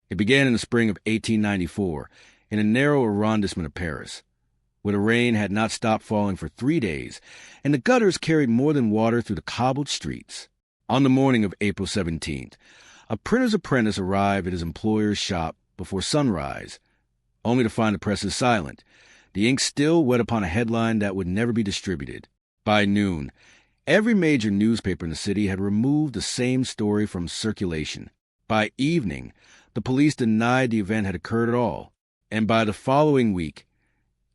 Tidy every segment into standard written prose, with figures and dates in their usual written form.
It began in the spring of 1894 in a narrow arrondissement of Paris, where the rain had not stopped falling for 3 days, and the gutters carried more than water through the cobbled streets. On the morning of April 17th, a printer's apprentice arrived at his employer's shop before sunrise, only to find the presses silent, the ink still wet upon a headline that would never be distributed. By noon, every major newspaper in the city had removed the same story from circulation. By evening, the police denied the event had occurred at all, and by the following week,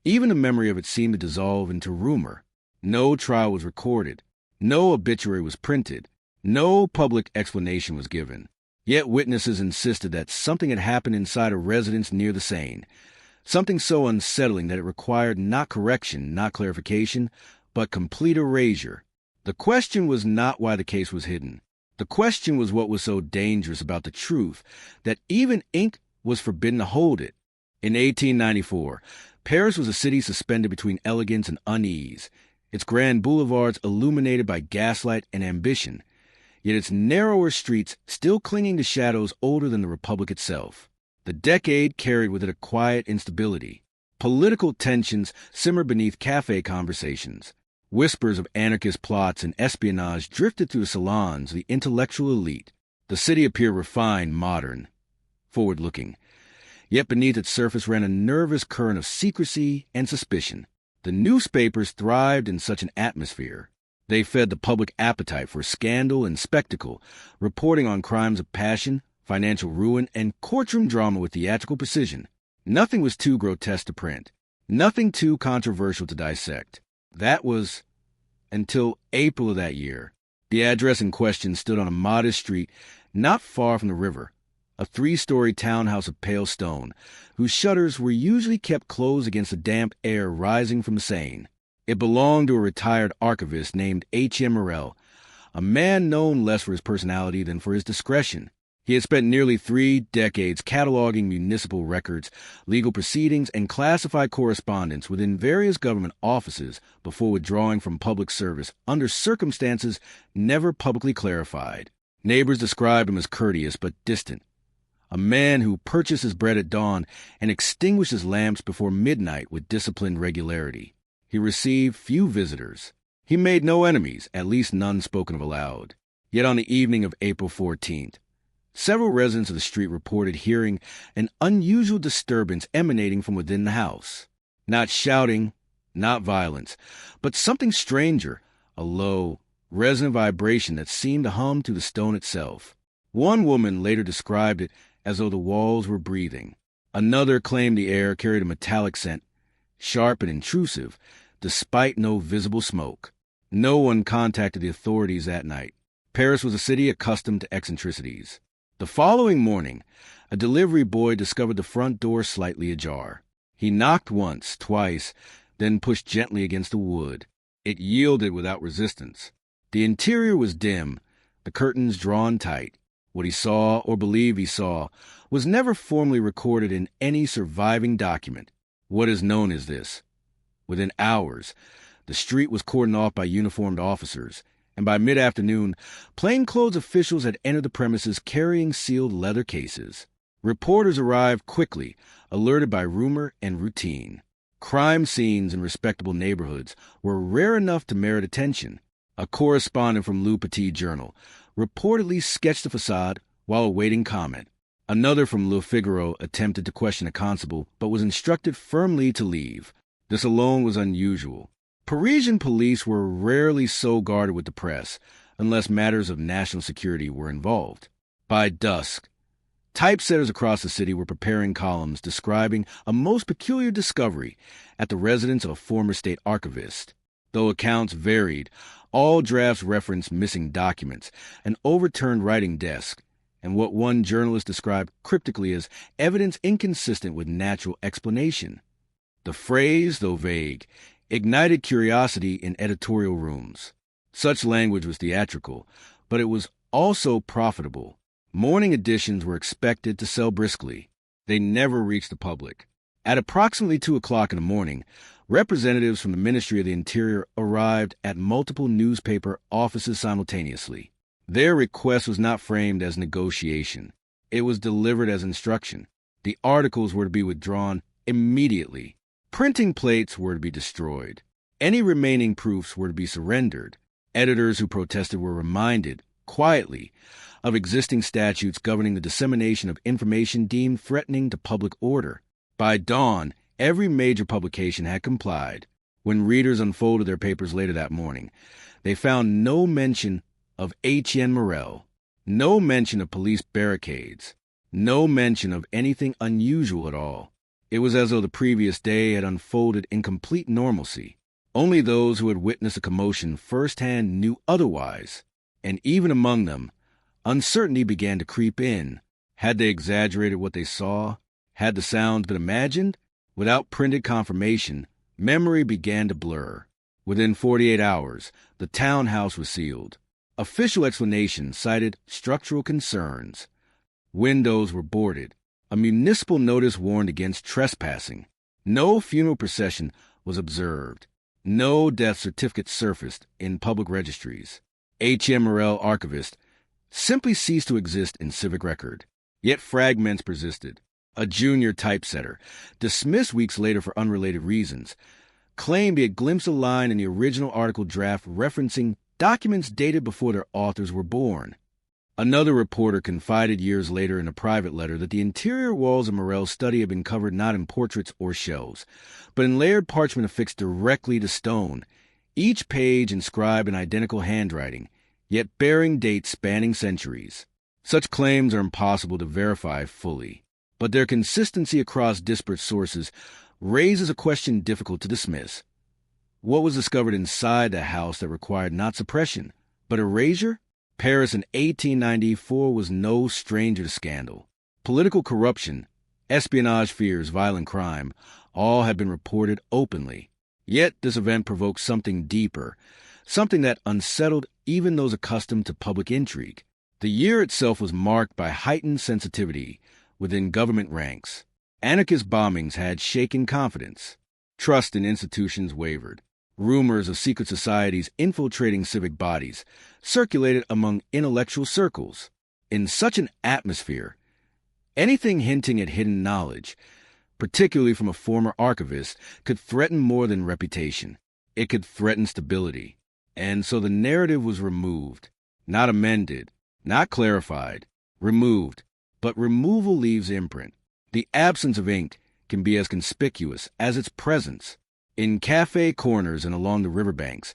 even the memory of it seemed to dissolve into rumor. No trial was recorded, no obituary was printed, no public explanation was given. Yet witnesses insisted that something had happened inside a residence near the Seine, something so unsettling that it required not correction, not clarification, but complete erasure. The question was not why the case was hidden. The question was what was so dangerous about the truth that even ink was forbidden to hold it. In 1894, Paris was a city suspended between elegance and unease, its grand boulevards illuminated by gaslight and ambition, yet its narrower streets still clinging to shadows older than the Republic itself. The decade carried with it a quiet instability. Political tensions simmered beneath cafe conversations. Whispers of anarchist plots and espionage drifted through the salons of the intellectual elite. The city appeared refined, modern, forward-looking. Yet beneath its surface ran a nervous current of secrecy and suspicion. The newspapers thrived in such an atmosphere. They fed the public appetite for scandal and spectacle, reporting on crimes of passion, financial ruin, and courtroom drama with theatrical precision. Nothing was too grotesque to print, nothing too controversial to dissect. That was until April of that year. The address in question stood on a modest street not far from the river, a 3-story townhouse of pale stone, whose shutters were usually kept closed against the damp air rising from the Seine. It belonged to a retired archivist named H.M. Morel, a man known less for his personality than for his discretion. He had spent nearly 3 decades cataloging municipal records, legal proceedings, and classified correspondence within various government offices before withdrawing from public service under circumstances never publicly clarified. Neighbors described him as courteous but distant, a man who purchased his bread at dawn and extinguished his lamps before midnight with disciplined regularity. He received few visitors. He made no enemies, at least none spoken of aloud. Yet on the evening of April 14th, several residents of the street reported hearing an unusual disturbance emanating from within the house. Not shouting, not violence, but something stranger, a low, resonant vibration that seemed to hum through the stone itself. One woman later described it as though the walls were breathing. Another claimed the air carried a metallic scent, sharp and intrusive, despite no visible smoke. No one contacted the authorities that night. Paris was a city accustomed to eccentricities. The following morning, a delivery boy discovered the front door slightly ajar. He knocked once, twice, then pushed gently against the wood. It yielded without resistance. The interior was dim, the curtains drawn tight. What he saw, or believed he saw, was never formally recorded in any surviving document. What is known as this? Within hours, the street was cordoned off by uniformed officers, and by mid-afternoon, plainclothes officials had entered the premises carrying sealed leather cases. Reporters arrived quickly, alerted by rumor and routine. Crime scenes in respectable neighborhoods were rare enough to merit attention. A correspondent from Le Petit Journal reportedly sketched the facade while awaiting comment. Another from Le Figaro attempted to question a constable, but was instructed firmly to leave. This alone was unusual. Parisian police were rarely so guarded with the press, unless matters of national security were involved. By dusk, typesetters across the city were preparing columns describing a most peculiar discovery at the residence of a former state archivist. Though accounts varied, all drafts referenced missing documents, an overturned writing desk, and what one journalist described cryptically as evidence inconsistent with natural explanation. The phrase, though vague, ignited curiosity in editorial rooms. Such language was theatrical, but it was also profitable. Morning editions were expected to sell briskly. They never reached the public. At approximately 2 o'clock in the morning, representatives from the Ministry of the Interior arrived at multiple newspaper offices simultaneously. Their request was not framed as negotiation. It was delivered as instruction. The articles were to be withdrawn immediately. Printing plates were to be destroyed. Any remaining proofs were to be surrendered. Editors who protested were reminded, quietly, of existing statutes governing the dissemination of information deemed threatening to public order. By dawn, every major publication had complied. When readers unfolded their papers later that morning, they found no mention of Etienne Morel, no mention of police barricades, no mention of anything unusual at all. It was as though the previous day had unfolded in complete normalcy. Only those who had witnessed a commotion firsthand knew otherwise, and even among them, uncertainty began to creep in. Had they exaggerated what they saw? Had the sounds been imagined? Without printed confirmation, memory began to blur. Within 48 hours, the townhouse was sealed. Official explanations cited structural concerns. Windows were boarded. A municipal notice warned against trespassing. No funeral procession was observed. No death certificate surfaced in public registries. H.M. Morel, archivist, simply ceased to exist in civic record. Yet fragments persisted. A junior typesetter, dismissed weeks later for unrelated reasons, claimed he had glimpsed a line in the original article draft referencing documents dated before their authors were born. Another reporter confided years later in a private letter that the interior walls of Morel's study had been covered not in portraits or shelves, but in layered parchment affixed directly to stone, each page inscribed in identical handwriting, yet bearing dates spanning centuries. Such claims are impossible to verify fully, but their consistency across disparate sources raises a question difficult to dismiss. What was discovered inside the house that required not suppression, but erasure? Paris in 1894 was no stranger to scandal. Political corruption, espionage fears, violent crime, all had been reported openly. Yet this event provoked something deeper, something that unsettled even those accustomed to public intrigue. The year itself was marked by heightened sensitivity within government ranks. Anarchist bombings had shaken confidence. Trust in institutions wavered. Rumors of secret societies infiltrating civic bodies circulated among intellectual circles. In such an atmosphere, anything hinting at hidden knowledge, particularly from a former archivist, could threaten more than reputation. It could threaten stability. And so the narrative was removed, not amended, not clarified, removed. But removal leaves imprint. The absence of ink can be as conspicuous as its presence. In cafe corners and along the riverbanks,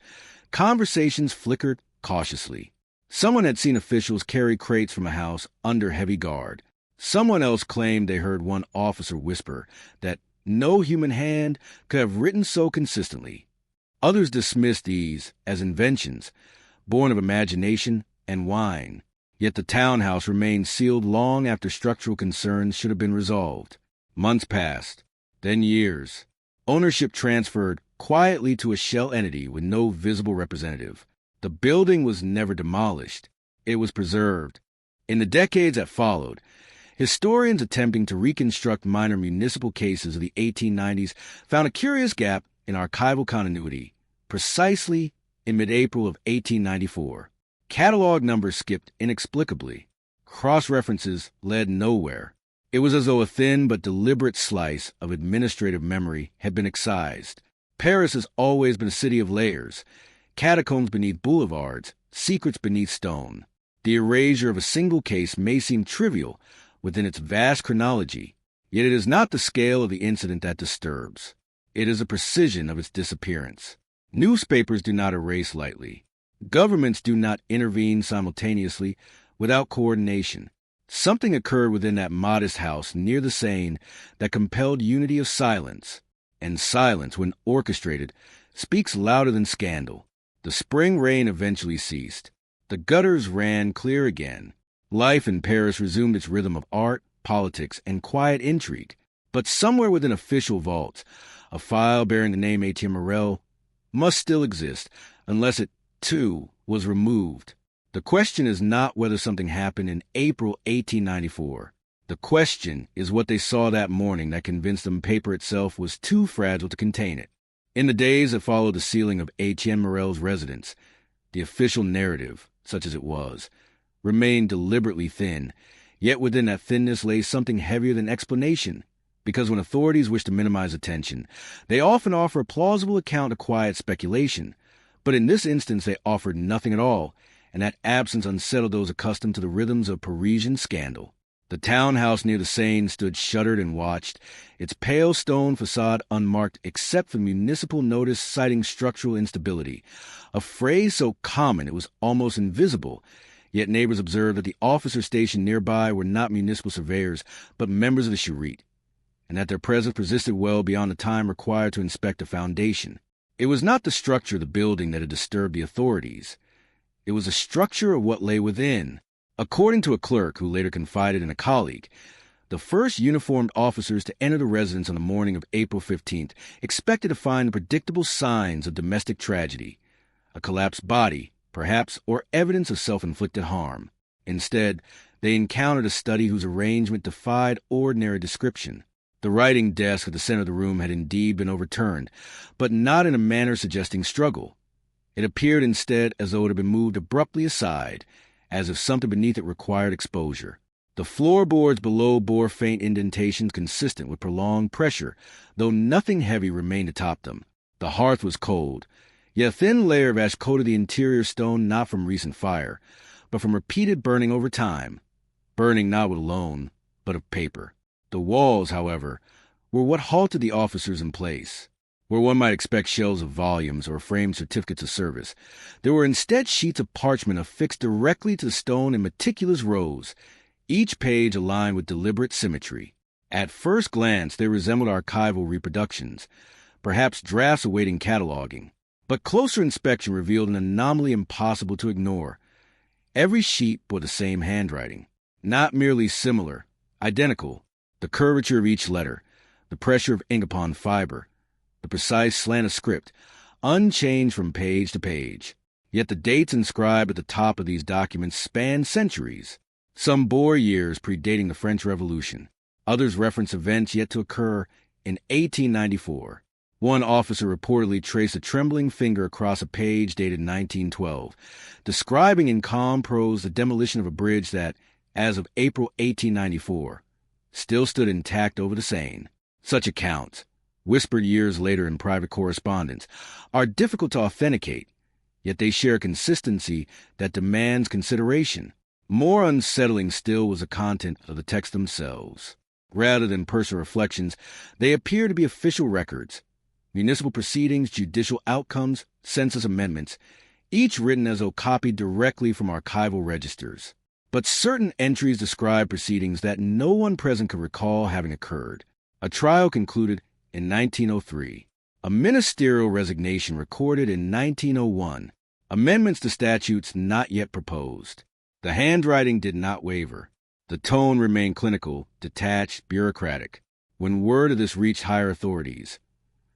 conversations flickered cautiously. Someone had seen officials carry crates from a house under heavy guard. Someone else claimed they heard one officer whisper that no human hand could have written so consistently. Others dismissed these as inventions, born of imagination and wine. Yet the townhouse remained sealed long after structural concerns should have been resolved. Months passed, then years. Ownership transferred quietly to a shell entity with no visible representative. The building was never demolished. It was preserved. In the decades that followed, historians attempting to reconstruct minor municipal cases of the 1890s found a curious gap in archival continuity, precisely in mid-April of 1894. Catalog numbers skipped inexplicably. Cross-references led nowhere. It was as though a thin but deliberate slice of administrative memory had been excised. Paris has always been a city of layers, catacombs beneath boulevards, secrets beneath stone. The erasure of a single case may seem trivial within its vast chronology, yet it is not the scale of the incident that disturbs. It is the precision of its disappearance. Newspapers do not erase lightly. Governments do not intervene simultaneously without coordination. Something occurred within that modest house near the Seine that compelled unity of silence. And silence, when orchestrated, speaks louder than scandal. The spring rain eventually ceased. The gutters ran clear again. Life in Paris resumed its rhythm of art, politics, and quiet intrigue. But somewhere within official vaults, a file bearing the name Etienne Morel must still exist, unless it, too, was removed. The question is not whether something happened in April 1894. The question is what they saw that morning that convinced them paper itself was too fragile to contain it. In the days that followed the sealing of Etienne Morel's residence, the official narrative, such as it was, remained deliberately thin, Yet within that thinness lay something heavier than explanation, because when authorities wish to minimize attention, they often offer a plausible account to quiet speculation. But in this instance they offered nothing at all, and that absence unsettled those accustomed to the rhythms of Parisian scandal. The townhouse near the Seine stood shuttered and watched, its pale stone facade unmarked except for municipal notice citing structural instability, a phrase so common it was almost invisible. Yet neighbors observed that the officers stationed nearby were not municipal surveyors, but members of the Charite, and that their presence persisted well beyond the time required to inspect a foundation. It was not the structure of the building that had disturbed the authorities. It was the structure of what lay within. According to a clerk who later confided in a colleague, the first uniformed officers to enter the residence on the morning of April 15th expected to find the predictable signs of domestic tragedy, a collapsed body, perhaps, or evidence of self-inflicted harm. Instead, they encountered a study whose arrangement defied ordinary description. The writing desk at the center of the room had indeed been overturned, but not in a manner suggesting struggle. It appeared instead as though it had been moved abruptly aside, as if something beneath it required exposure. The floorboards below bore faint indentations consistent with prolonged pressure, though nothing heavy remained atop them. The hearth was cold, yet a thin layer of ash coated the interior stone not from recent fire, but from repeated burning over time, burning not with alone, but of paper. The walls, however, were what halted the officers in place. Where one might expect shelves of volumes or framed certificates of service, there were instead sheets of parchment affixed directly to the stone in meticulous rows, each page aligned with deliberate symmetry. At first glance, they resembled archival reproductions, perhaps drafts awaiting cataloging. But closer inspection revealed an anomaly impossible to ignore. Every sheet bore the same handwriting, not merely similar, identical. The curvature of each letter, the pressure of ink upon fiber, the precise slant of script, unchanged from page to page. Yet the dates inscribed at the top of these documents spanned centuries. Some bore years predating the French Revolution. Others reference events yet to occur in 1894. One officer reportedly traced a trembling finger across a page dated 1912, describing in calm prose the demolition of a bridge that, as of April 1894, still stood intact over the Seine. Such accounts, whispered years later in private correspondence, are difficult to authenticate, yet they share a consistency that demands consideration. More unsettling still was the content of the texts themselves. Rather than personal reflections, they appear to be official records, municipal proceedings, judicial outcomes, census amendments, each written as though copied directly from archival registers. But certain entries describe proceedings that no one present could recall having occurred. A trial concluded in 1903. A ministerial resignation recorded in 1901. Amendments to statutes not yet proposed. The handwriting did not waver. The tone remained clinical, detached, bureaucratic. When word of this reached higher authorities,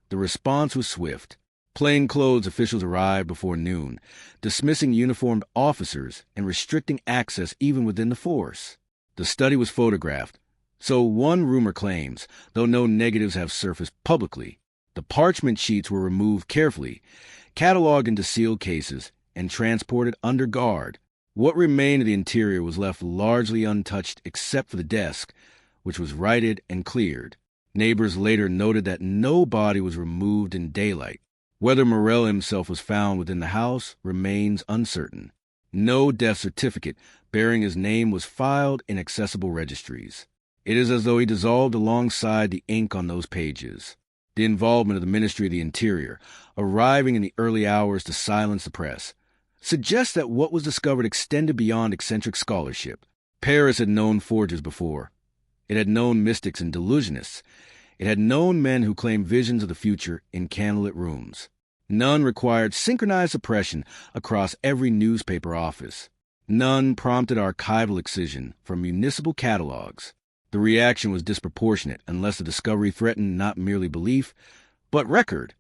the response was swift. Plainclothes officials arrived before noon, dismissing uniformed officers and restricting access even within the force. The study was photographed, so one rumor claims, though no negatives have surfaced publicly. The parchment sheets were removed carefully, cataloged into sealed cases, and transported under guard. What remained of the interior was left largely untouched except for the desk, which was righted and cleared. Neighbors later noted that no body was removed in daylight. Whether Morel himself was found within the house remains uncertain. No death certificate bearing his name was filed in accessible registries. It is as though he dissolved alongside the ink on those pages. The involvement of the Ministry of the Interior, arriving in the early hours to silence the press, suggests that what was discovered extended beyond eccentric scholarship. Paris had known forgers before. It had known mystics and delusionists. It had known men who claimed visions of the future in candlelit rooms. None required synchronized suppression across every newspaper office. None prompted archival excision from municipal catalogs. The reaction was disproportionate unless the discovery threatened not merely belief, but record,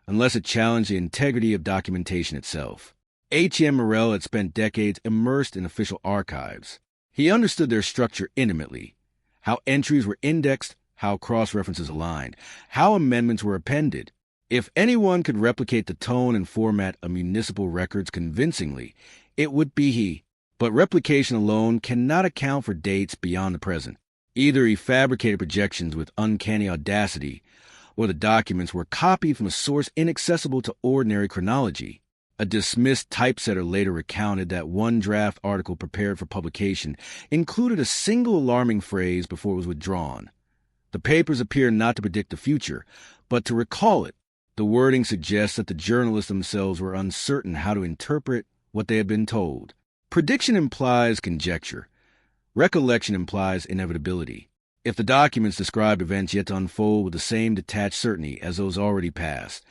unless it challenged the integrity of documentation itself. H.M. Morel had spent decades immersed in official archives. He understood their structure intimately, how entries were indexed, how cross-references aligned, how amendments were appended. If anyone could replicate the tone and format of municipal records convincingly, it would be he. But replication alone cannot account for dates beyond the present. Either he fabricated projections with uncanny audacity, or the documents were copied from a source inaccessible to ordinary chronology. A dismissed typesetter later recounted that one draft article prepared for publication included a single alarming phrase before it was withdrawn. The papers appear not to predict the future, but to recall it. The wording suggests that the journalists themselves were uncertain how to interpret what they had been told. Prediction implies conjecture. Recollection implies inevitability. If the documents described events yet to unfold with the same detached certainty as those already past,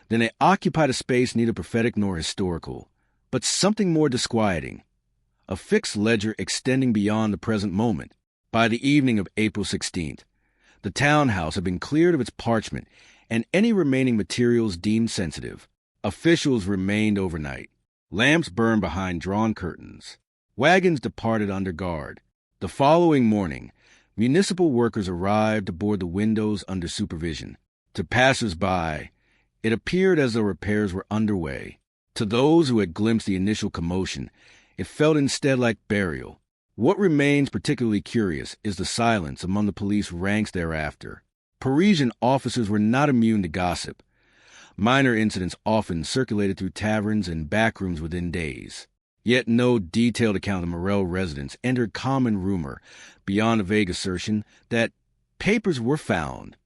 then they occupied a space neither prophetic nor historical, but something more disquieting. A fixed ledger extending beyond the present moment. By the evening of April 16th, the townhouse had been cleared of its parchment and any remaining materials deemed sensitive. Officials remained overnight. Lamps burned behind drawn curtains. Wagons departed under guard. The following morning, municipal workers arrived aboard the windows under supervision. To passers-by, it appeared as though repairs were underway. To those who had glimpsed the initial commotion, it felt instead like burial. What remains particularly curious is the silence among the police ranks thereafter. Parisian officers were not immune to gossip. Minor incidents often circulated through taverns and backrooms within days. Yet no detailed account of the Morel residence entered common rumor beyond a vague assertion that papers were found.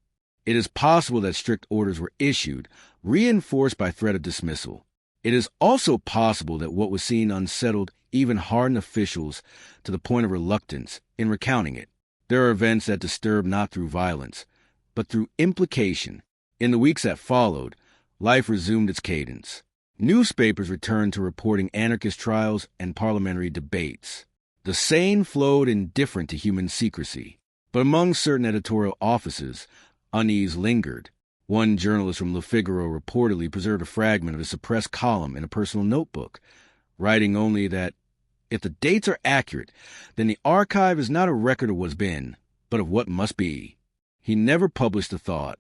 It is possible that strict orders were issued, reinforced by threat of dismissal. It is also possible that what was seen unsettled even hardened officials to the point of reluctance in recounting it. There are events that disturb not through violence, but through implication. In the weeks that followed, life resumed its cadence. Newspapers returned to reporting anarchist trials and parliamentary debates. The sane flowed indifferent to human secrecy. But among certain editorial offices, unease lingered. One journalist from Le Figaro reportedly preserved a fragment of a suppressed column in a personal notebook, writing only that, if the dates are accurate, then the archive is not a record of what's been, but of what must be. He never published the thought.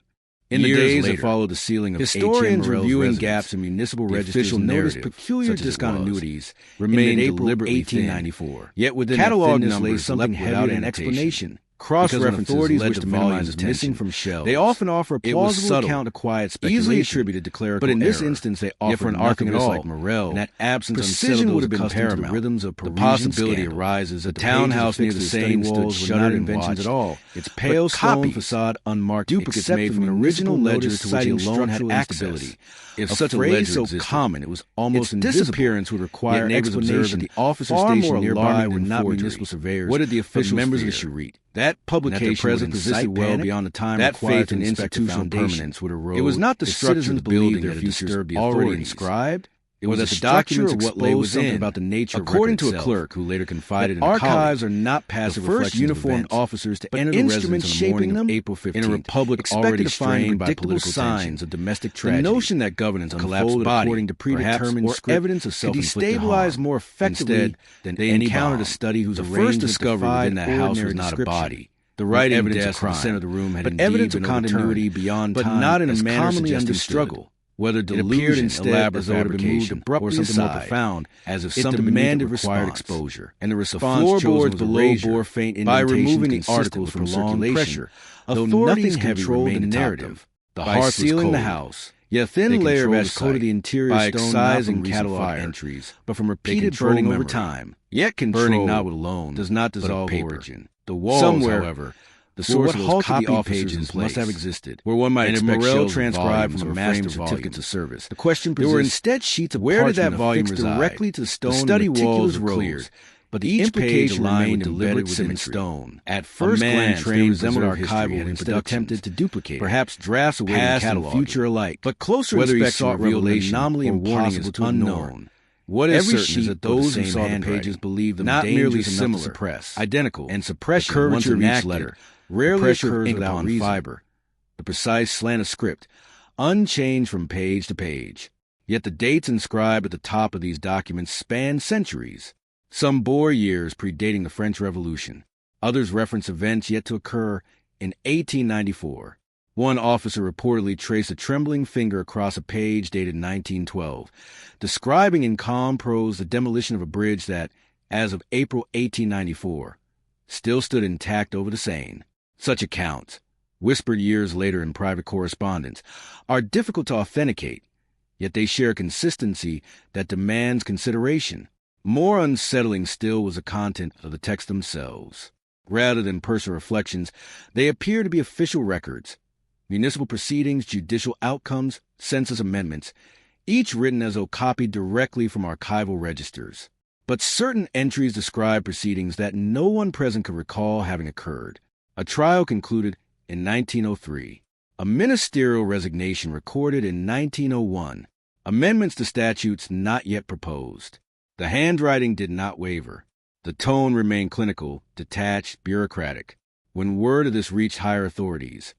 In the days that followed the sealing of historians reviewing gaps in municipal registers noticed peculiar discontinuities remained deliberately 1894. Yet within catalog numbers something without an explanation. Cross-references led to volumes missing from shelves. They often offer a plausible account of quiet speculation, easily attributed to clerical error. But in this instance, they offer for an archivist like Morel, and that absence precision would have been paramount. The rhythms of Parisian possibility arises that the townhouse near the Seine walls were not inventions at all. Its pale stone facade unmarked, duplicates made from an original ledger to which he alone had access. If such a ledger so common, it was almost invisible. Its disappearance would require explanation. The officers stationed nearby were not municipal surveyors. What did the official members of the Charite? That publication would incite well beyond the time that faith in institutional permanence would erode. It was not the structure of the building that disturbed the authority inscribed. It was that the documents exposed something about the nature of according to a clerk who later confided in archives are not passive first uniformed officers to enter the residence on the morning of April 15th in a republic already strained by political signs of domestic tragedy. The notion that governance unfolded according to predetermined script evidence of self-inflicted harm more effectively than they encountered a study whose first discovery within that house was not a body. The writing desk in the center of the room had evidence of continuity beyond time, but not in a manner suggesting struggle. Whether delusion, elaborate fabrication, or something more profound, as if something demanded required exposure, and the response floorboards below bore faint by removing the articles from prolonged pressure. Authorities controlled the narrative. The hearth sealing the house. Yet a thin layer of ash coated the interior by excising catalog entries, but from repeated burning over time. Yet burning not alone does not dissolve origin. The walls, somewhere, however, the source of those copy pages must have existed, where one might expect Morel transcribed from a master certificates of service. The question persists, there were instead sheets of where did that volume reside? Directly to the stone. The study walls were cleared, but each page remained embedded within stone. At first glance, they resembled archival instead attempted to duplicate, perhaps drafts away past and future alike. But closer inspection revealed an anomaly impossible to unknown. What is certain is that those who saw the pages believed them not merely similar, suppress, identical, and suppression, the curvature of each letter, rarely occurs without fiber, the precise slant of script, unchanged from page to page. Yet the dates inscribed at the top of these documents span centuries. Some bore years predating the French Revolution. Others reference events yet to occur in 1894. One officer reportedly traced a trembling finger across a page dated 1912, describing in calm prose the demolition of a bridge that, as of April 1894, still stood intact over the Seine. Such accounts, whispered years later in private correspondence, are difficult to authenticate, yet they share a consistency that demands consideration. More unsettling still was the content of the texts themselves. Rather than personal reflections, they appear to be official records, municipal proceedings, judicial outcomes, census amendments, each written as though copied directly from archival registers. But certain entries describe proceedings that no one present could recall having occurred. A trial concluded in 1903. A ministerial resignation recorded in 1901. Amendments to statutes not yet proposed. The handwriting did not waver. The tone remained clinical, detached, bureaucratic. When word of this reached higher authorities,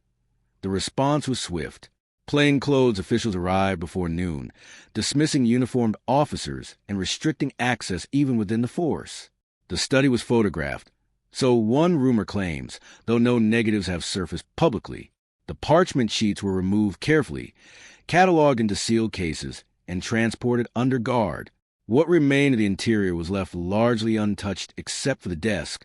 the response was swift. Plainclothes officials arrived before noon, dismissing uniformed officers and restricting access even within the force. The study was photographed, so one rumor claims, though no negatives have surfaced publicly. The parchment sheets were removed carefully, cataloged into sealed cases, and transported under guard. What remained of the interior was left largely untouched except for the desk,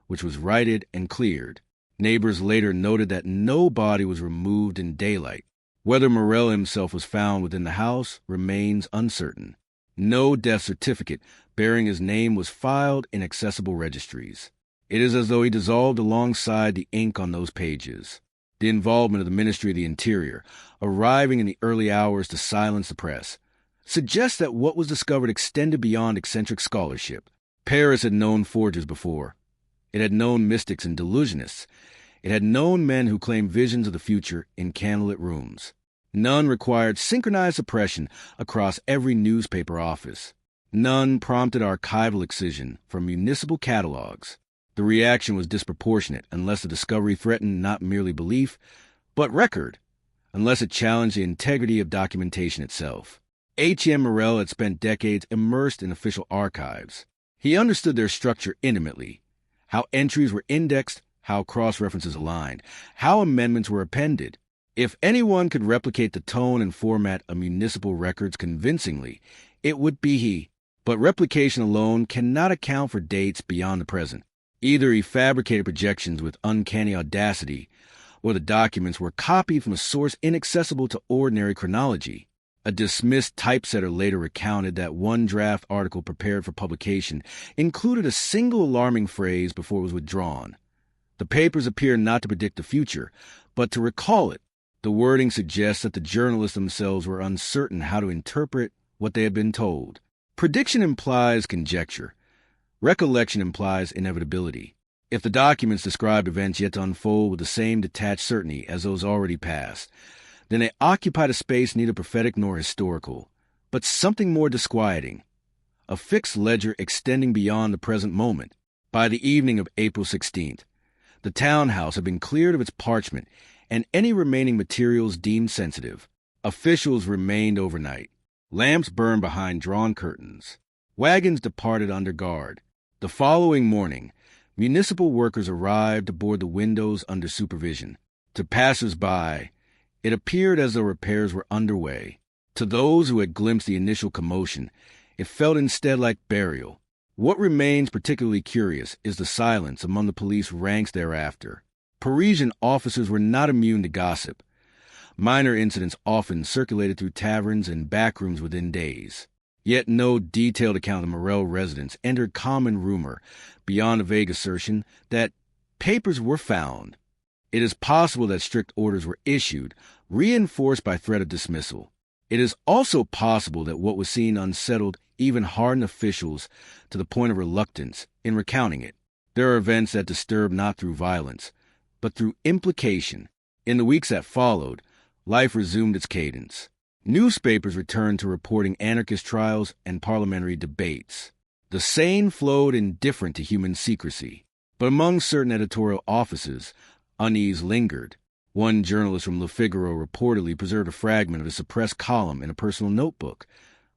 which was righted and cleared. Neighbors later noted that no body was removed in daylight. Whether Morel himself was found within the house remains uncertain. No death certificate bearing his name was filed in accessible registries. It is as though he dissolved alongside the ink on those pages. The involvement of the Ministry of the Interior, arriving in the early hours to silence the press, suggests that what was discovered extended beyond eccentric scholarship. Paris had known forgers before. It had known mystics and delusionists. It had known men who claimed visions of the future in candlelit rooms. None required synchronized suppression across every newspaper office. None prompted archival excision from municipal catalogs. The reaction was disproportionate unless the discovery threatened not merely belief, but record, unless it challenged the integrity of documentation itself. H.M. Morel had spent decades immersed in official archives. He understood their structure intimately, how entries were indexed, how cross-references aligned, how amendments were appended. If anyone could replicate the tone and format of municipal records convincingly, it would be he. But replication alone cannot account for dates beyond the present. Either he fabricated projections with uncanny audacity, or the documents were copied from a source inaccessible to ordinary chronology. A dismissed typesetter later recounted that one draft article prepared for publication included a single alarming phrase before it was withdrawn. The papers appear not to predict the future, but to recall it. The wording suggests that the journalists themselves were uncertain how to interpret what they had been told. Prediction implies conjecture. Recollection implies inevitability. If the documents describe events yet to unfold with the same detached certainty as those already past, then they occupied a space neither prophetic nor historical, but something more disquieting, a fixed ledger extending beyond the present moment. By the evening of April 16th, the townhouse had been cleared of its parchment and any remaining materials deemed sensitive. Officials remained overnight. Lamps burned behind drawn curtains. Wagons departed under guard. The following morning, municipal workers arrived aboard the windows under supervision. To passers-by, it appeared as though repairs were underway. To those who had glimpsed the initial commotion, it felt instead like burial. What remains particularly curious is the silence among the police ranks thereafter. Parisian officers were not immune to gossip. Minor incidents often circulated through taverns and backrooms within days. Yet no detailed account of Morel residence entered common rumor beyond a vague assertion that papers were found. It is possible that strict orders were issued, reinforced by threat of dismissal. It is also possible that what was seen unsettled even hardened officials to the point of reluctance in recounting it. There are events that disturb not through violence, but through implication. In the weeks that followed, life resumed its cadence. Newspapers returned to reporting anarchist trials and parliamentary debates. The Seine flowed indifferent to human secrecy. But among certain editorial offices, unease lingered. One journalist from Le Figaro reportedly preserved a fragment of a suppressed column in a personal notebook,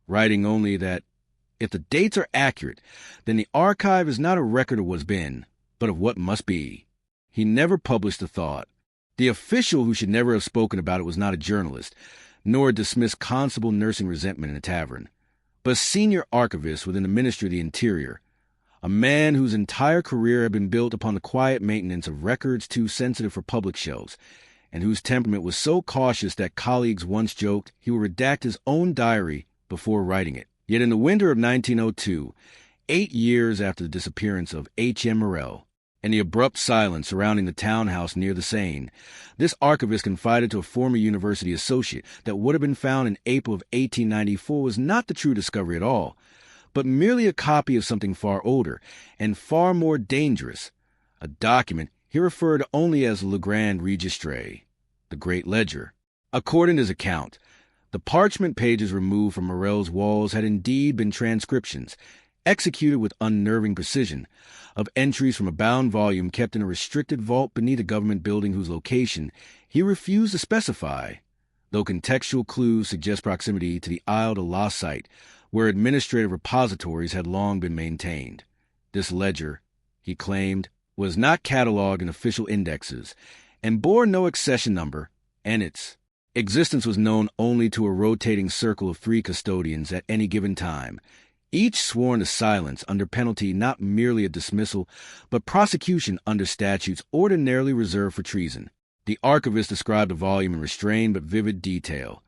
writing only that, if the dates are accurate, then the archive is not a record of what's been, but of what must be. He never published the thought. The official who should never have spoken about it was not a journalist, nor a dismissed constable nursing resentment in a tavern, but a senior archivist within the Ministry of the Interior, a a man whose entire career had been built upon the quiet maintenance of records too sensitive for public shelves, and whose temperament was so cautious that colleagues once joked he would redact his own diary before writing it. Yet in the winter of 1902, 8 years after the disappearance of H.M. Morrell, and the abrupt silence surrounding the townhouse near the Seine, this archivist confided to a former university associate that what had been found in April of 1894 was not the true discovery at all, but merely a copy of something far older and far more dangerous, a document he referred only as Le Grand Registre, the Great Ledger. According to his account, the parchment pages removed from Morrell's walls had indeed been transcriptions, executed with unnerving precision, of entries from a bound volume kept in a restricted vault beneath a government building whose location he refused to specify, though contextual clues suggest proximity to the Isle de la site, where administrative repositories had long been maintained. This ledger, he claimed, was not catalogued in official indexes, and bore no accession number, and its existence was known only to a rotating circle of 3 custodians at any given time, each sworn to silence under penalty not merely of dismissal, but prosecution under statutes ordinarily reserved for treason. The archivist described the volume in restrained but vivid detail.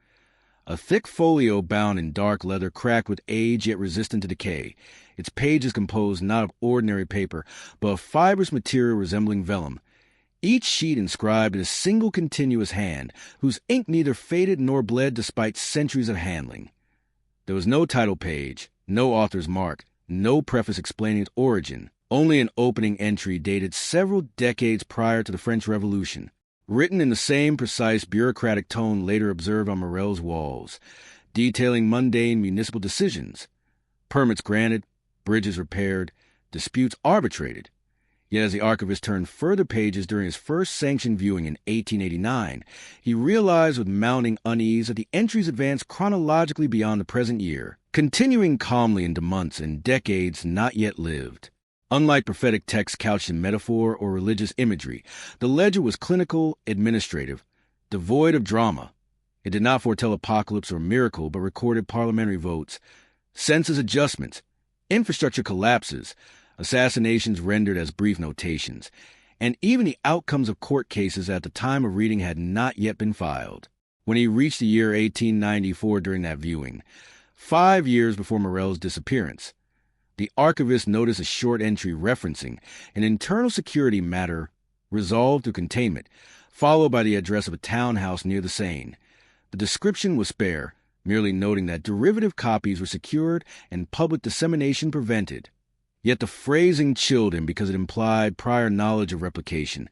A thick folio bound in dark leather, cracked with age yet resistant to decay, its pages composed not of ordinary paper, but of fibrous material resembling vellum, each sheet inscribed in a single continuous hand, whose ink neither faded nor bled despite centuries of handling. There was no title page, no author's mark, no preface explaining its origin, only an opening entry dated several decades prior to the French Revolution, written in the same precise bureaucratic tone later observed on Morrell's walls, detailing mundane municipal decisions, permits granted, bridges repaired, disputes arbitrated. Yet as the archivist turned further pages during his first sanctioned viewing in 1889, he realized with mounting unease that the entries advanced chronologically beyond the present year, continuing calmly into months and decades not yet lived. Unlike prophetic texts couched in metaphor or religious imagery, the ledger was clinical, administrative, devoid of drama. It did not foretell apocalypse or miracle, but recorded parliamentary votes, census adjustments, infrastructure collapses, assassinations rendered as brief notations, and even the outcomes of court cases at the time of reading had not yet been filed. When he reached the year 1894 during that viewing, 5 years before Morrell's disappearance, the archivist noticed a short entry referencing an internal security matter resolved through containment, followed by the address of a townhouse near the Seine. The description was spare, merely noting that derivative copies were secured and public dissemination prevented. Yet the phrasing chilled him because it implied prior knowledge of replication,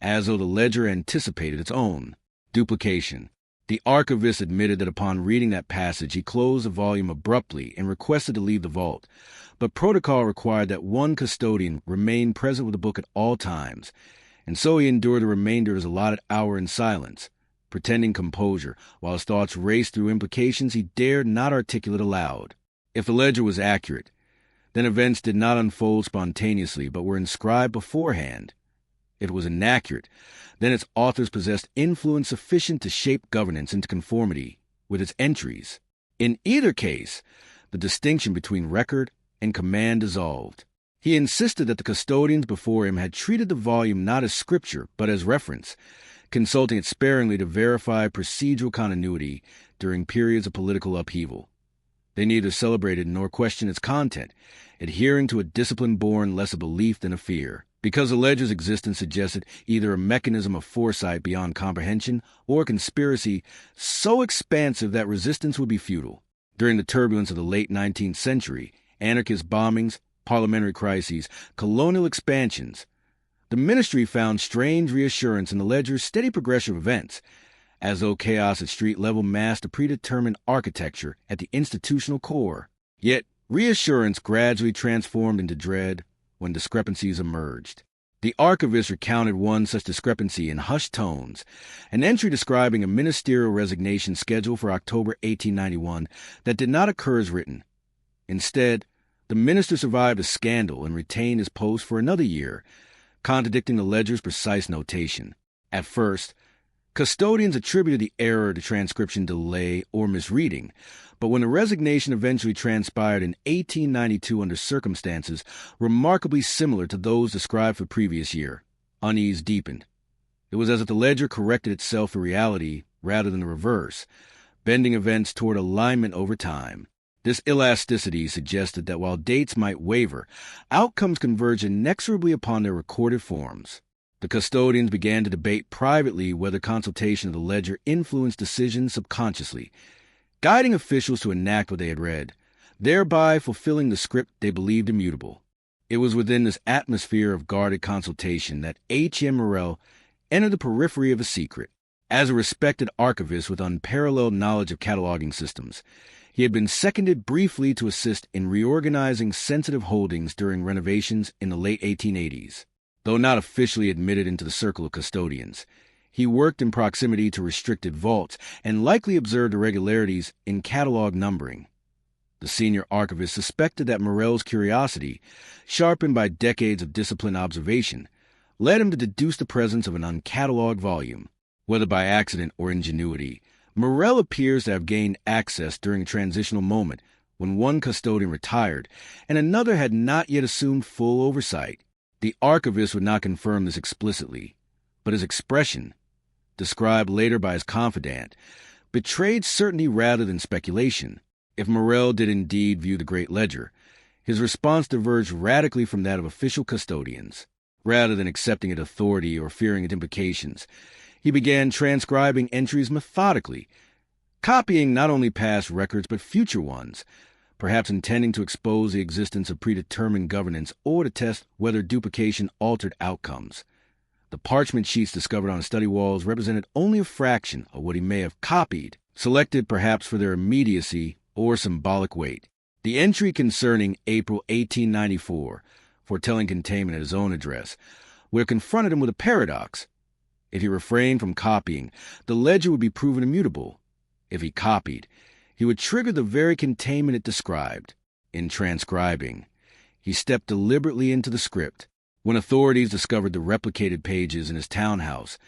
as though the ledger anticipated its own duplication. The archivist admitted that upon reading that passage he closed the volume abruptly and requested to leave the vault, but protocol required that one custodian remain present with the book at all times, and so he endured the remainder of his allotted hour in silence, pretending composure, while his thoughts raced through implications he dared not articulate aloud. If the ledger was accurate, then events did not unfold spontaneously, but were inscribed beforehand. If it was inaccurate, then its authors possessed influence sufficient to shape governance into conformity with its entries. In either case, the distinction between record and command dissolved. He insisted that the custodians before him had treated the volume not as scripture, but as reference, consulting it sparingly to verify procedural continuity during periods of political upheaval. They neither celebrated nor questioned its content, adhering to a discipline born less of belief than of fear, because the ledger's existence suggested either a mechanism of foresight beyond comprehension or a conspiracy so expansive that resistance would be futile. During the turbulence of the late 19th century, anarchist bombings, parliamentary crises, colonial expansions, the ministry found strange reassurance in the ledger's steady progression of events, as though chaos at street level masked a predetermined architecture at the institutional core. Yet reassurance gradually transformed into dread when discrepancies emerged. The archivist recounted one such discrepancy in hushed tones, an entry describing a ministerial resignation scheduled for October 1891 that did not occur as written. Instead, the minister survived a scandal and retained his post for another year, contradicting the ledger's precise notation. At first, Custodians attributed the error to transcription delay or misreading, but when the resignation eventually transpired in 1892 under circumstances remarkably similar to those described for the previous year, unease deepened. It was as if the ledger corrected itself for reality rather than the reverse, bending events toward alignment over time. This elasticity suggested that while dates might waver, outcomes converge inexorably upon their recorded forms. The custodians began to debate privately whether consultation of the ledger influenced decisions subconsciously, guiding officials to enact what they had read, thereby fulfilling the script they believed immutable. It was within this atmosphere of guarded consultation that H.M. Morrell entered the periphery of a secret. As a respected archivist with unparalleled knowledge of cataloging systems, he had been seconded briefly to assist in reorganizing sensitive holdings during renovations in the late 1880s. Though not officially admitted into the circle of custodians, he worked in proximity to restricted vaults and likely observed irregularities in catalog numbering. The senior archivist suspected that Morrell's curiosity, sharpened by decades of disciplined observation, led him to deduce the presence of an uncatalogued volume. Whether by accident or ingenuity, Morrell appears to have gained access during a transitional moment when one custodian retired and another had not yet assumed full oversight. The archivist would not confirm this explicitly, but his expression, described later by his confidant, betrayed certainty rather than speculation. If Morrell did indeed view the Great Ledger, his response diverged radically from that of official custodians. Rather than accepting its authority or fearing its implications, he began transcribing entries methodically, copying not only past records but future ones, perhaps intending to expose the existence of predetermined governance or to test whether duplication altered outcomes. The parchment sheets discovered on the study walls represented only a fraction of what he may have copied, selected perhaps for their immediacy or symbolic weight. The entry concerning April 1894, foretelling containment at his own address, would have confronted him with a paradox. If he refrained from copying, the ledger would be proven immutable. If he copied, he would trigger the very containment it described. In transcribing, he stepped deliberately into the script. When authorities discovered the replicated pages in his townhouse,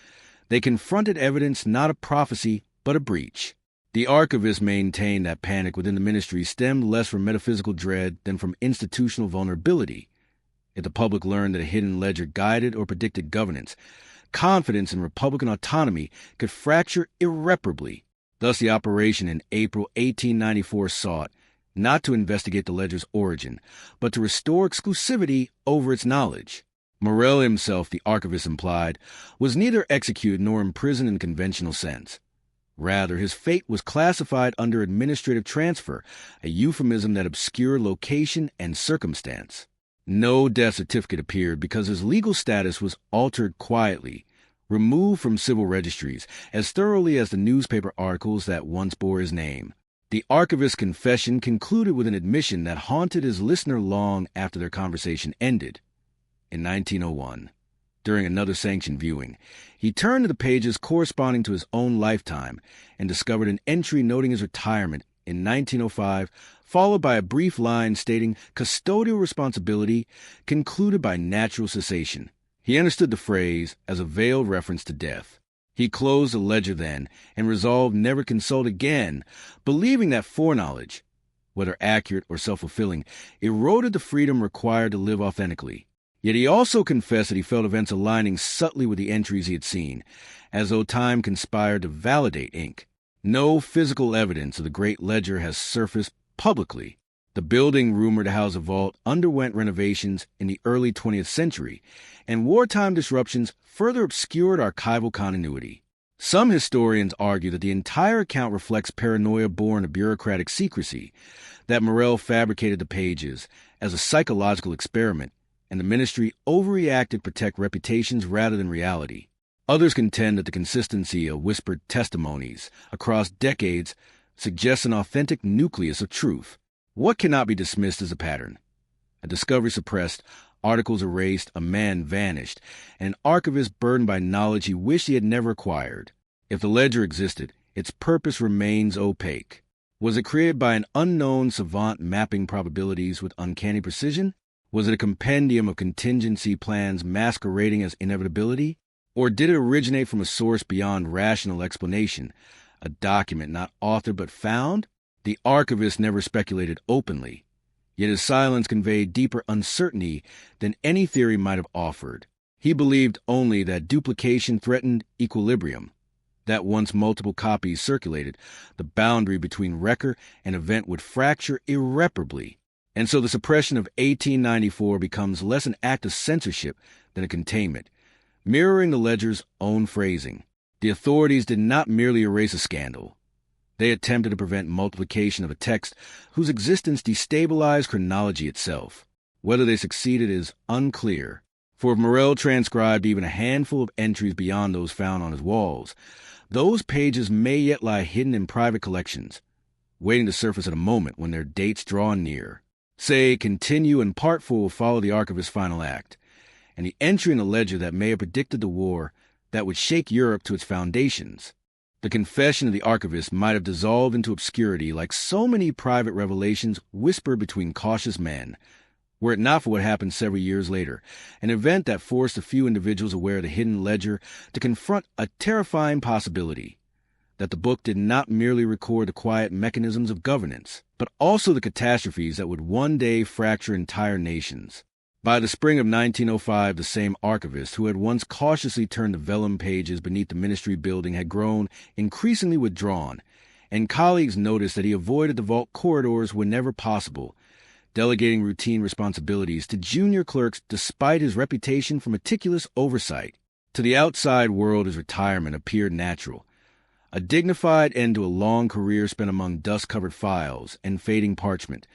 they confronted evidence not of prophecy but a breach. The archivist maintained that panic within the ministry stemmed less from metaphysical dread than from institutional vulnerability. If the public learned that a hidden ledger guided or predicted governance, confidence in Republican autonomy could fracture irreparably. Thus, the operation in April 1894 sought not to investigate the ledger's origin, but to restore exclusivity over its knowledge. Morrell himself, the archivist implied, was neither executed nor imprisoned in the conventional sense. Rather, his fate was classified under administrative transfer, a euphemism that obscured location and circumstance. No death certificate appeared because his legal status was altered quietly, removed from civil registries as thoroughly as the newspaper articles that once bore his name. The archivist's confession concluded with an admission that haunted his listener long after their conversation ended. In 1901, during another sanctioned viewing, he turned to the pages corresponding to his own lifetime and discovered an entry noting his retirement in 1905, followed by a brief line stating custodial responsibility concluded by natural cessation. He understood the phrase as a veiled reference to death. He closed the ledger then and resolved never to consult again, believing that foreknowledge, whether accurate or self-fulfilling, eroded the freedom required to live authentically. Yet he also confessed that he felt events aligning subtly with the entries he had seen, as though time conspired to validate ink. No physical evidence of the Great Ledger has surfaced publicly. The building, rumored to house a vault, underwent renovations in the early 20th century, and wartime disruptions further obscured archival continuity. Some historians argue that the entire account reflects paranoia born of bureaucratic secrecy, that Morrell fabricated the pages as a psychological experiment, and the ministry overreacted to protect reputations rather than reality. Others contend that the consistency of whispered testimonies across decades suggests an authentic nucleus of truth. What cannot be dismissed as a pattern? A discovery suppressed, articles erased, a man vanished, and an archivist burdened by knowledge he wished he had never acquired. If the ledger existed, its purpose remains opaque. Was it created by an unknown savant mapping probabilities with uncanny precision? Was it a compendium of contingency plans masquerading as inevitability? Or did it originate from a source beyond rational explanation, a document not authored but found? The archivist never speculated openly, yet his silence conveyed deeper uncertainty than any theory might have offered. He believed only that duplication threatened equilibrium, that once multiple copies circulated, the boundary between record and event would fracture irreparably. And so the suppression of 1894 becomes less an act of censorship than a containment, mirroring the ledger's own phrasing. The authorities did not merely erase a scandal. They attempted to prevent multiplication of a text whose existence destabilized chronology itself. Whether they succeeded is unclear, for if Morel transcribed even a handful of entries beyond those found on his walls, those pages may yet lie hidden in private collections, waiting to surface at a moment when their dates draw near. Say, continue, and part 4 will follow the archivist's final act, and the entry in the ledger that may have predicted the war that would shake Europe to its foundations. The confession of the archivist might have dissolved into obscurity like so many private revelations whispered between cautious men, were it not for what happened several years later, an event that forced a few individuals aware of the hidden ledger to confront a terrifying possibility, that the book did not merely record the quiet mechanisms of governance, but also the catastrophes that would one day fracture entire nations. By the spring of 1905, the same archivist who had once cautiously turned the vellum pages beneath the ministry building had grown increasingly withdrawn, and colleagues noticed that he avoided the vault corridors whenever possible, delegating routine responsibilities to junior clerks despite his reputation for meticulous oversight. To the outside world, his retirement appeared natural, a dignified end to a long career spent among dust-covered files and fading parchment.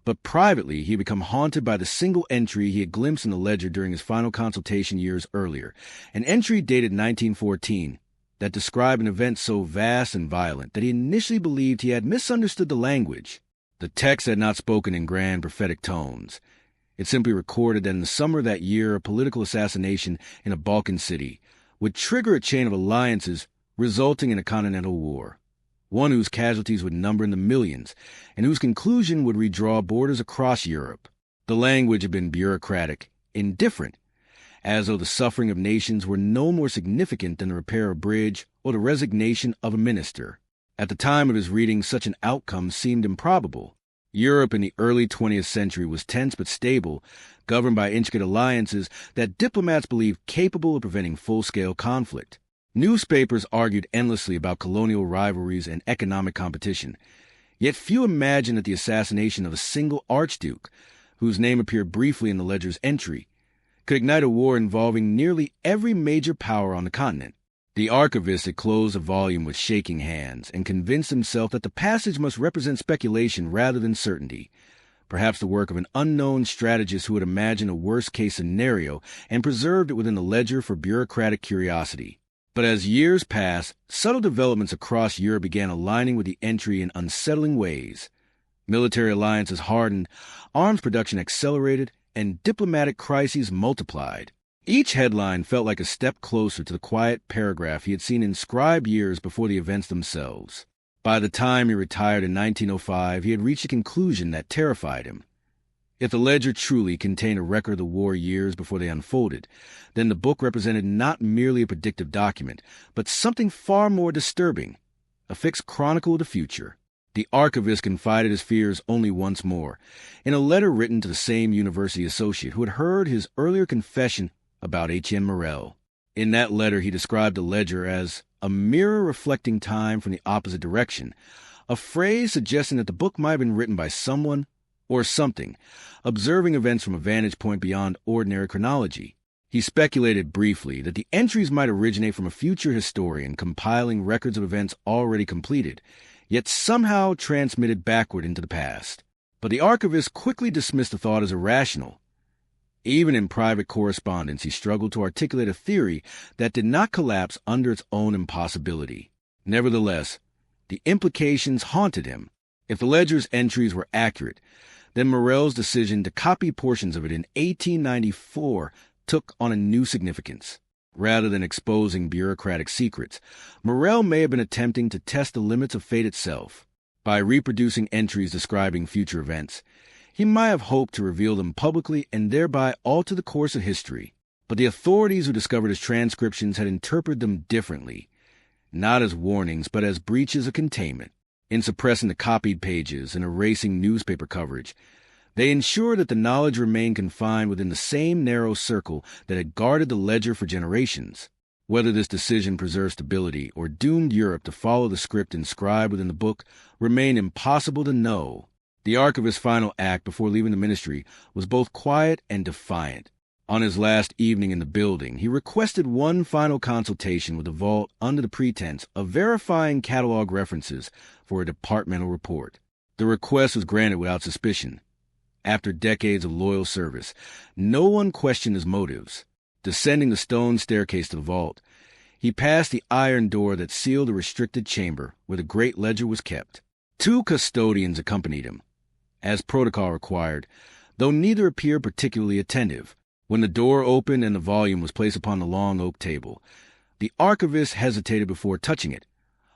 But privately, he had become haunted by the single entry he had glimpsed in the ledger during his final consultation years earlier, an entry dated 1914 that described an event so vast and violent that he initially believed he had misunderstood the language. The text had not spoken in grand prophetic tones. It simply recorded that in the summer of that year, a political assassination in a Balkan city would trigger a chain of alliances resulting in a continental war, one whose casualties would number in the millions, and whose conclusion would redraw borders across Europe. The language had been bureaucratic, indifferent, as though the suffering of nations were no more significant than the repair of a bridge or the resignation of a minister. At the time of his reading, such an outcome seemed improbable. Europe in the early 20th century was tense but stable, governed by intricate alliances that diplomats believed capable of preventing full-scale conflict. Newspapers argued endlessly about colonial rivalries and economic competition, yet few imagined that the assassination of a single archduke, whose name appeared briefly in the ledger's entry, could ignite a war involving nearly every major power on the continent. The archivist had closed the volume with shaking hands and convinced himself that the passage must represent speculation rather than certainty, perhaps the work of an unknown strategist who had imagined a worst-case scenario and preserved it within the ledger for bureaucratic curiosity. But as years passed, subtle developments across Europe began aligning with the entry in unsettling ways. Military alliances hardened, arms production accelerated, and diplomatic crises multiplied. Each headline felt like a step closer to the quiet paragraph he had seen inscribed years before the events themselves. By the time he retired in 1905, he had reached a conclusion that terrified him. If the ledger truly contained a record of the war years before they unfolded, then the book represented not merely a predictive document, but something far more disturbing, a fixed chronicle of the future. The archivist confided his fears only once more, in a letter written to the same university associate who had heard his earlier confession about Etienne Morel. In that letter, he described the ledger as a mirror reflecting time from the opposite direction, a phrase suggesting that the book might have been written by someone or something, observing events from a vantage point beyond ordinary chronology. He speculated briefly that the entries might originate from a future historian compiling records of events already completed, yet somehow transmitted backward into the past. But the archivist quickly dismissed the thought as irrational. Even in private correspondence, he struggled to articulate a theory that did not collapse under its own impossibility. Nevertheless, the implications haunted him. If the ledger's entries were accurate, then Morel's decision to copy portions of it in 1894 took on a new significance. Rather than exposing bureaucratic secrets, Morel may have been attempting to test the limits of fate itself. By reproducing entries describing future events, he might have hoped to reveal them publicly and thereby alter the course of history. But the authorities who discovered his transcriptions had interpreted them differently, not as warnings, but as breaches of containment. In suppressing the copied pages and erasing newspaper coverage, they ensured that the knowledge remained confined within the same narrow circle that had guarded the ledger for generations. Whether this decision preserved stability or doomed Europe to follow the script inscribed within the book remained impossible to know. The archivist's final act before leaving the ministry was both quiet and defiant. On his last evening in the building, he requested one final consultation with the vault under the pretense of verifying catalog references for a departmental report. The request was granted without suspicion. After decades of loyal service, no one questioned his motives. Descending the stone staircase to the vault, he passed the iron door that sealed the restricted chamber where the great ledger was kept. 2 custodians accompanied him, as protocol required, though neither appeared particularly attentive. When the door opened and the volume was placed upon the long oak table, the archivist hesitated before touching it,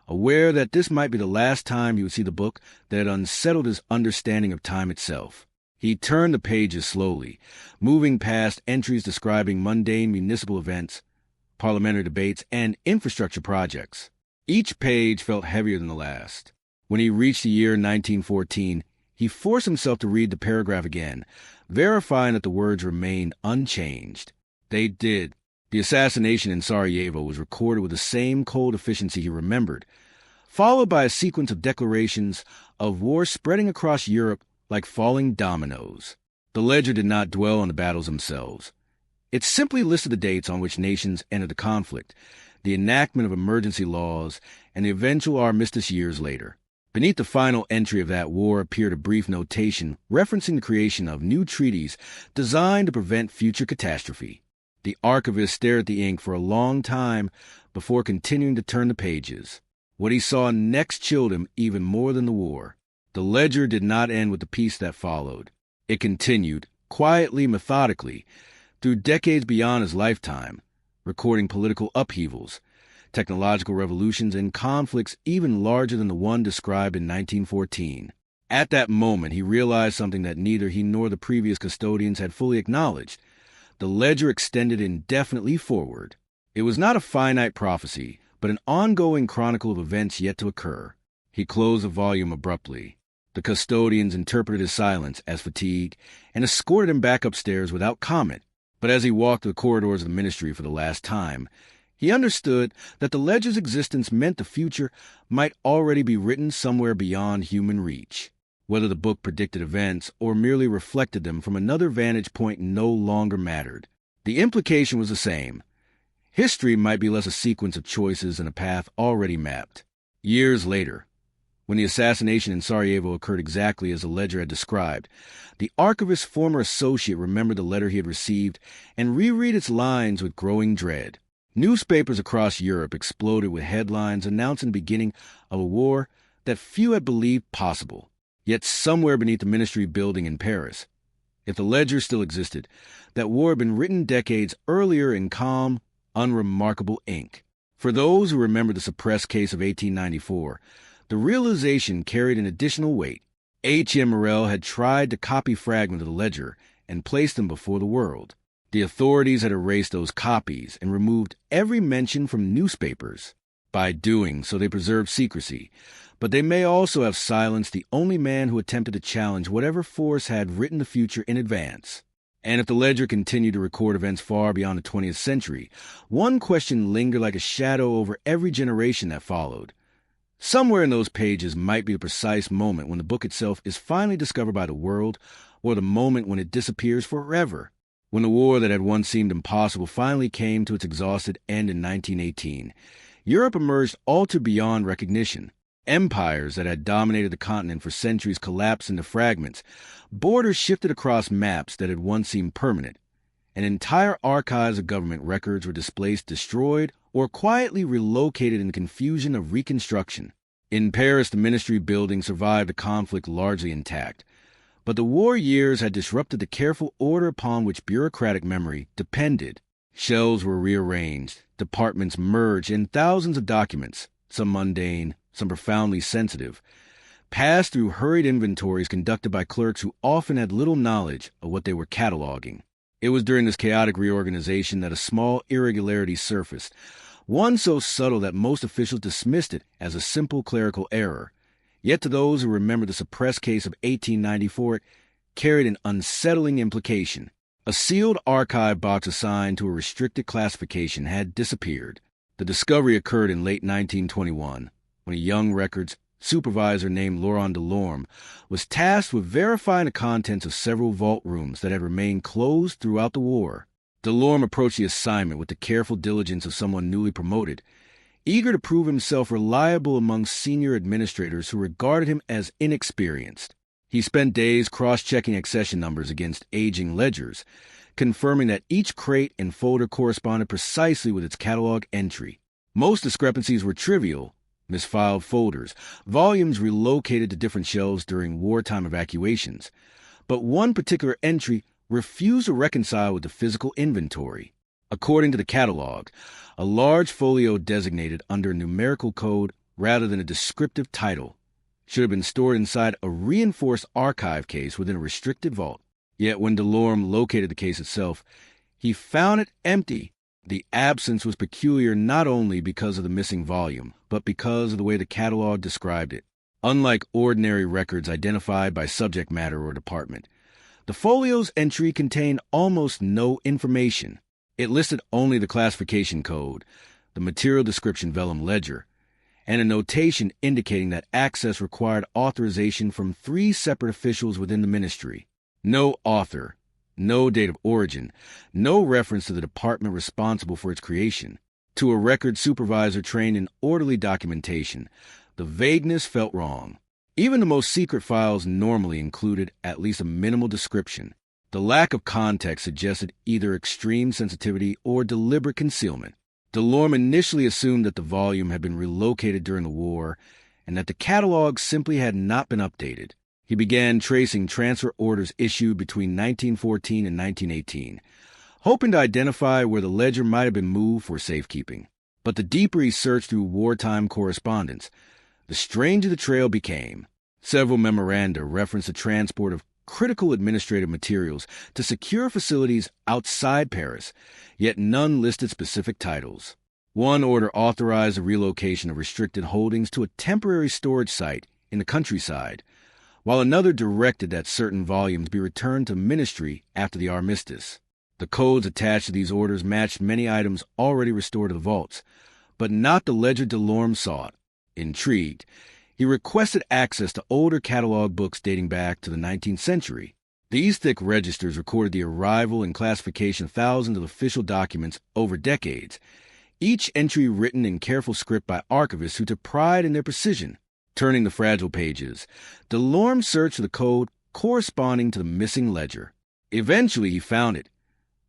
aware that this might be the last time he would see the book that had unsettled his understanding of time itself. He turned the pages slowly, moving past entries describing mundane municipal events, parliamentary debates, and infrastructure projects. Each page felt heavier than the last. When he reached the year 1914, he forced himself to read the paragraph again, verifying that the words remained unchanged. They did. The assassination in Sarajevo was recorded with the same cold efficiency he remembered, followed by a sequence of declarations of war spreading across Europe like falling dominoes. The ledger did not dwell on the battles themselves. It simply listed the dates on which nations entered the conflict, the enactment of emergency laws, and the eventual armistice years later. Beneath the final entry of that war appeared a brief notation referencing the creation of new treaties designed to prevent future catastrophe. The archivist stared at the ink for a long time before continuing to turn the pages. What he saw next chilled him even more than the war. The ledger did not end with the peace that followed. It continued, quietly, methodically, through decades beyond his lifetime, recording political upheavals, technological revolutions, and conflicts even larger than the one described in 1914. At that moment, he realized something that neither he nor the previous custodians had fully acknowledged. The ledger extended indefinitely forward. It was not a finite prophecy, but an ongoing chronicle of events yet to occur. He closed the volume abruptly. The custodians interpreted his silence as fatigue and escorted him back upstairs without comment. But as he walked the corridors of the ministry for the last time, he understood that the ledger's existence meant the future might already be written somewhere beyond human reach. Whether the book predicted events or merely reflected them from another vantage point no longer mattered. The implication was the same. History might be less a sequence of choices and a path already mapped. Years later, when the assassination in Sarajevo occurred exactly as the ledger had described, the archivist's former associate remembered the letter he had received and reread its lines with growing dread. Newspapers across Europe exploded with headlines announcing the beginning of a war that few had believed possible. Yet somewhere beneath the ministry building in Paris, if the ledger still existed, that war had been written decades earlier in calm, unremarkable ink. For those who remember the suppressed case of 1894, the realization carried an additional weight. H.M. Morel had tried to copy fragments of the ledger and place them before the world. The authorities had erased those copies and removed every mention from newspapers. By doing so, they preserved secrecy, but they may also have silenced the only man who attempted to challenge whatever force had written the future in advance. And if the ledger continued to record events far beyond the 20th century, one question lingered like a shadow over every generation that followed. Somewhere in those pages might be the precise moment when the book itself is finally discovered by the world, or the moment when it disappears forever. When the war that had once seemed impossible finally came to its exhausted end in 1918, Europe emerged altered beyond recognition. Empires that had dominated the continent for centuries collapsed into fragments. Borders shifted across maps that had once seemed permanent. And entire archives of government records were displaced, destroyed, or quietly relocated in the confusion of reconstruction. In Paris, the ministry building survived the conflict largely intact. But the war years had disrupted the careful order upon which bureaucratic memory depended. Shelves were rearranged, departments merged, and thousands of documents, some mundane, some profoundly sensitive, passed through hurried inventories conducted by clerks who often had little knowledge of what they were cataloging. It was during this chaotic reorganization that a small irregularity surfaced, one so subtle that most officials dismissed it as a simple clerical error. Yet to those who remember the suppressed case of 1894, it carried an unsettling implication. A sealed archive box assigned to a restricted classification had disappeared. The discovery occurred in late 1921, when a young records supervisor named Laurent Delorme was tasked with verifying the contents of several vault rooms that had remained closed throughout the war. Delorme approached the assignment with the careful diligence of someone newly promoted, eager to prove himself reliable among senior administrators who regarded him as inexperienced. He spent days cross-checking accession numbers against aging ledgers, confirming that each crate and folder corresponded precisely with its catalog entry. Most discrepancies were trivial: misfiled folders, volumes relocated to different shelves during wartime evacuations. But one particular entry refused to reconcile with the physical inventory. According to the catalog, a large folio designated under a numerical code rather than a descriptive title should have been stored inside a reinforced archive case within a restricted vault. Yet when Delorme located the case itself, he found it empty. The absence was peculiar not only because of the missing volume, but because of the way the catalog described it. Unlike ordinary records identified by subject matter or department, the folio's entry contained almost no information. It listed only the classification code, the material description vellum ledger, and a notation indicating that access required authorization from 3 separate officials within the ministry. No author, no date of origin, no reference to the department responsible for its creation. To a record supervisor trained in orderly documentation, the vagueness felt wrong. Even the most secret files normally included at least a minimal description. The lack of context suggested either extreme sensitivity or deliberate concealment. Delorme initially assumed that the volume had been relocated during the war and that the catalog simply had not been updated. He began tracing transfer orders issued between 1914 and 1918, hoping to identify where the ledger might have been moved for safekeeping. But the deeper he searched through wartime correspondence, the stranger the trail became. Several memoranda referenced the transport of critical administrative materials to secure facilities outside Paris, yet none listed specific titles. One order authorized the relocation of restricted holdings to a temporary storage site in the countryside, while another directed that certain volumes be returned to ministry after the armistice. The codes attached to these orders matched many items already restored to the vaults, but not the ledger Delorme sought. Intrigued, he requested access to older catalog books dating back to the 19th century. These thick registers recorded the arrival and classification of thousands of official documents over decades, each entry written in careful script by archivists who took pride in their precision. Turning the fragile pages, Delorme searched for the code corresponding to the missing ledger. Eventually he found it,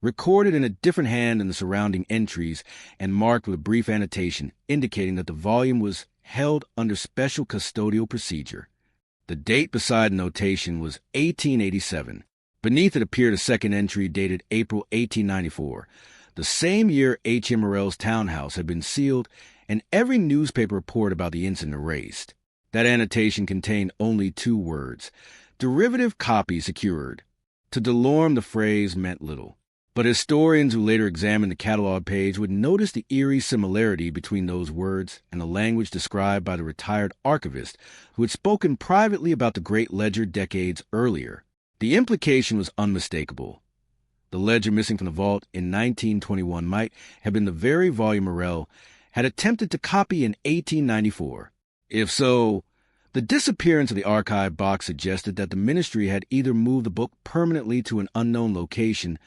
recorded in a different hand than the surrounding entries and marked with a brief annotation indicating that the volume was held under special custodial procedure. The date beside the notation was 1887. Beneath it appeared a second entry dated April 1894, the same year H. M. Morel's townhouse had been sealed and every newspaper report about the incident erased. That annotation contained only 2 words: derivative copy secured. To Delorme, the phrase meant little, but historians who later examined the catalog page would notice the eerie similarity between those words and the language described by the retired archivist who had spoken privately about the great ledger decades earlier. The implication was unmistakable. The ledger missing from the vault in 1921 might have been the very volume Morel had attempted to copy in 1894. If so, the disappearance of the archive box suggested that the ministry had either moved the book permanently to an unknown location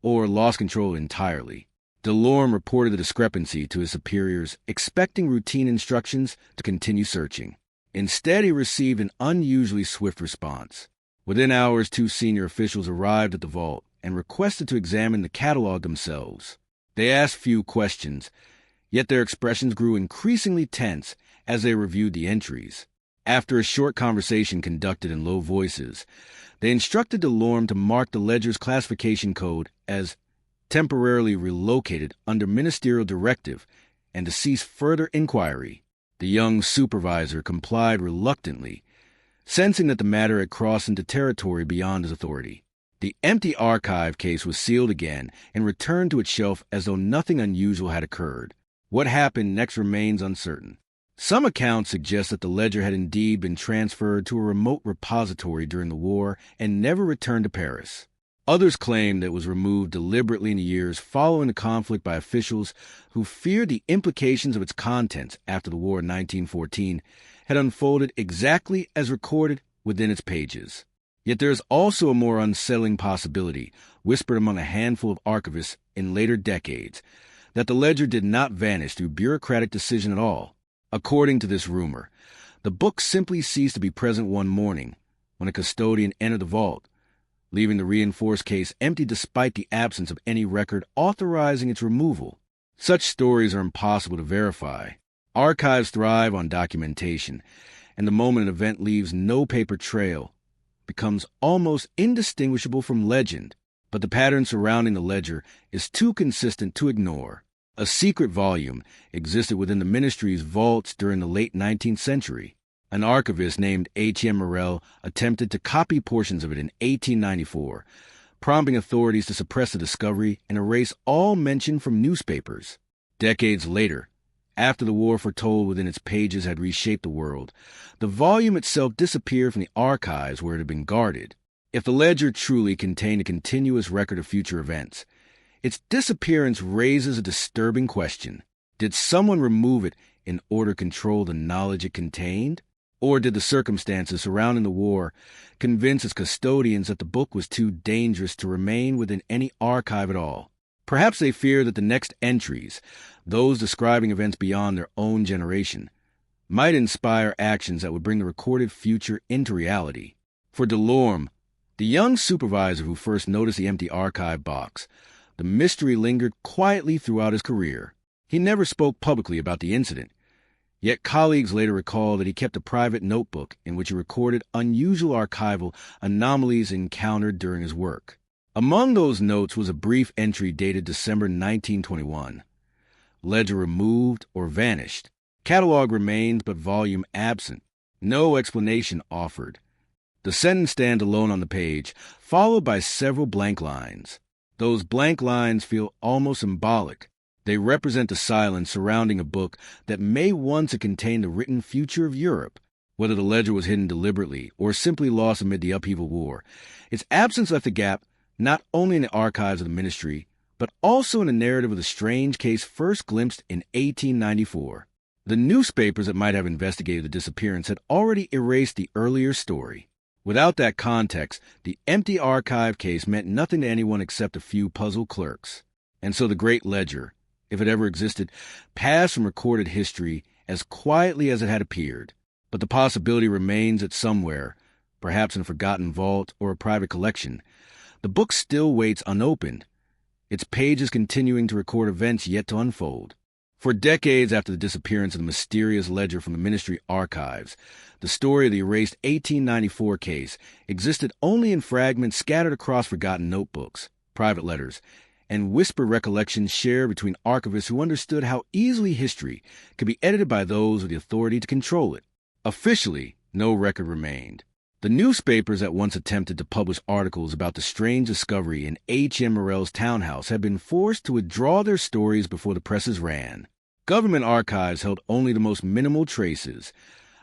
or lost control entirely. Delorme reported the discrepancy to his superiors, expecting routine instructions to continue searching. Instead, he received an unusually swift response. Within hours, 2 senior officials arrived at the vault and requested to examine the catalog themselves. They asked few questions, yet their expressions grew increasingly tense as they reviewed the entries. After a short conversation conducted in low voices, they instructed Delorme to mark the ledger's classification code as temporarily relocated under ministerial directive and to cease further inquiry. The young supervisor complied reluctantly, sensing that the matter had crossed into territory beyond his authority. The empty archive case was sealed again and returned to its shelf as though nothing unusual had occurred. What happened next remains uncertain. Some accounts suggest that the ledger had indeed been transferred to a remote repository during the war and never returned to Paris. Others claim that it was removed deliberately in the years following the conflict by officials who feared the implications of its contents after the war in 1914 had unfolded exactly as recorded within its pages. Yet there is also a more unsettling possibility, whispered among a handful of archivists in later decades, that the ledger did not vanish through bureaucratic decision at all. According to this rumor, the book simply ceased to be present one morning when a custodian entered the vault, leaving the reinforced case empty despite the absence of any record authorizing its removal. Such stories are impossible to verify. Archives thrive on documentation, and the moment an event leaves no paper trail becomes almost indistinguishable from legend. But the pattern surrounding the ledger is too consistent to ignore. A secret volume existed within the ministry's vaults during the late 19th century. An archivist named H.M. Morel attempted to copy portions of it in 1894, prompting authorities to suppress the discovery and erase all mention from newspapers. Decades later, after the war foretold within its pages had reshaped the world, the volume itself disappeared from the archives where it had been guarded. If the ledger truly contained a continuous record of future events, its disappearance raises a disturbing question. Did someone remove it in order to control the knowledge it contained? Or did the circumstances surrounding the war convince its custodians that the book was too dangerous to remain within any archive at all? Perhaps they feared that the next entries, those describing events beyond their own generation, might inspire actions that would bring the recorded future into reality. For Delorme, the young supervisor who first noticed the empty archive box, the mystery lingered quietly throughout his career. He never spoke publicly about the incident, yet colleagues later recall that he kept a private notebook in which he recorded unusual archival anomalies encountered during his work. Among those notes was a brief entry dated December 1921. Ledger removed or vanished. Catalog remains but volume absent. No explanation offered. The sentence stands alone on the page, followed by several blank lines. Those blank lines feel almost symbolic. They represent the silence surrounding a book that may once have contained the written future of Europe. Whether the ledger was hidden deliberately or simply lost amid the upheaval war, its absence left a gap not only in the archives of the ministry, but also in the narrative of the strange case first glimpsed in 1894. The newspapers that might have investigated the disappearance had already erased the earlier story. Without that context, the empty archive case meant nothing to anyone except a few puzzled clerks. And so the great ledger, if it ever existed, passed from recorded history as quietly as it had appeared. But the possibility remains that somewhere, perhaps in a forgotten vault or a private collection, the book still waits unopened, its pages continuing to record events yet to unfold. For decades after the disappearance of the mysterious ledger from the ministry archives, the story of the erased 1894 case existed only in fragments scattered across forgotten notebooks, private letters, and whispered recollections shared between archivists who understood how easily history could be edited by those with the authority to control it. Officially, no record remained. The newspapers that once attempted to publish articles about the strange discovery in H.M. Morel's townhouse had been forced to withdraw their stories before the presses ran. Government archives held only the most minimal traces,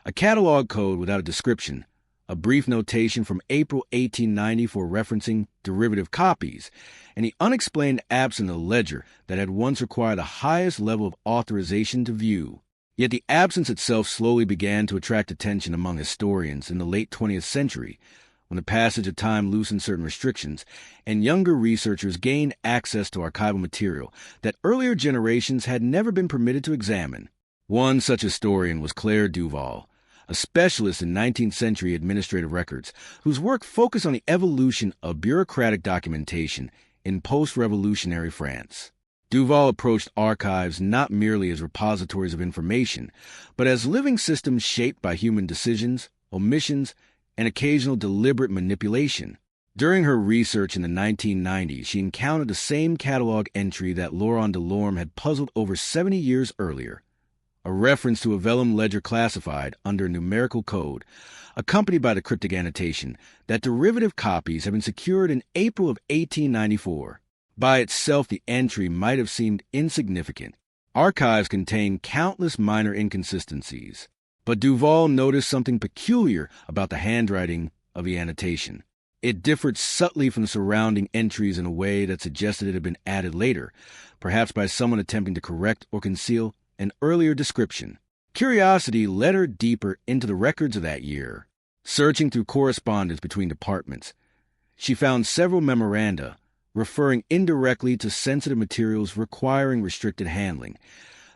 a catalog code without a description, a brief notation from April 1890 for referencing derivative copies, and the unexplained absence of a ledger that had once required the highest level of authorization to view. Yet the absence itself slowly began to attract attention among historians in the late 20th century, when the passage of time loosened certain restrictions, and younger researchers gained access to archival material that earlier generations had never been permitted to examine. One such historian was Claire Duval, a specialist in 19th century administrative records, whose work focused on the evolution of bureaucratic documentation in post-revolutionary France. Duval approached archives not merely as repositories of information, but as living systems shaped by human decisions, omissions, and occasional deliberate manipulation. During her research in the 1990s, she encountered the same catalog entry that Laurent Delorme had puzzled over 70 years earlier. a reference to a vellum ledger classified under a numerical code, accompanied by the cryptic annotation that derivative copies have been secured in April of 1894. By itself, the entry might have seemed insignificant. Archives contain countless minor inconsistencies, but Duval noticed something peculiar about the handwriting of the annotation. It differed subtly from the surrounding entries in a way that suggested it had been added later, perhaps by someone attempting to correct or conceal an earlier description. Curiosity led her deeper into the records of that year. Searching through correspondence between departments, she found several memoranda referring indirectly to sensitive materials requiring restricted handling,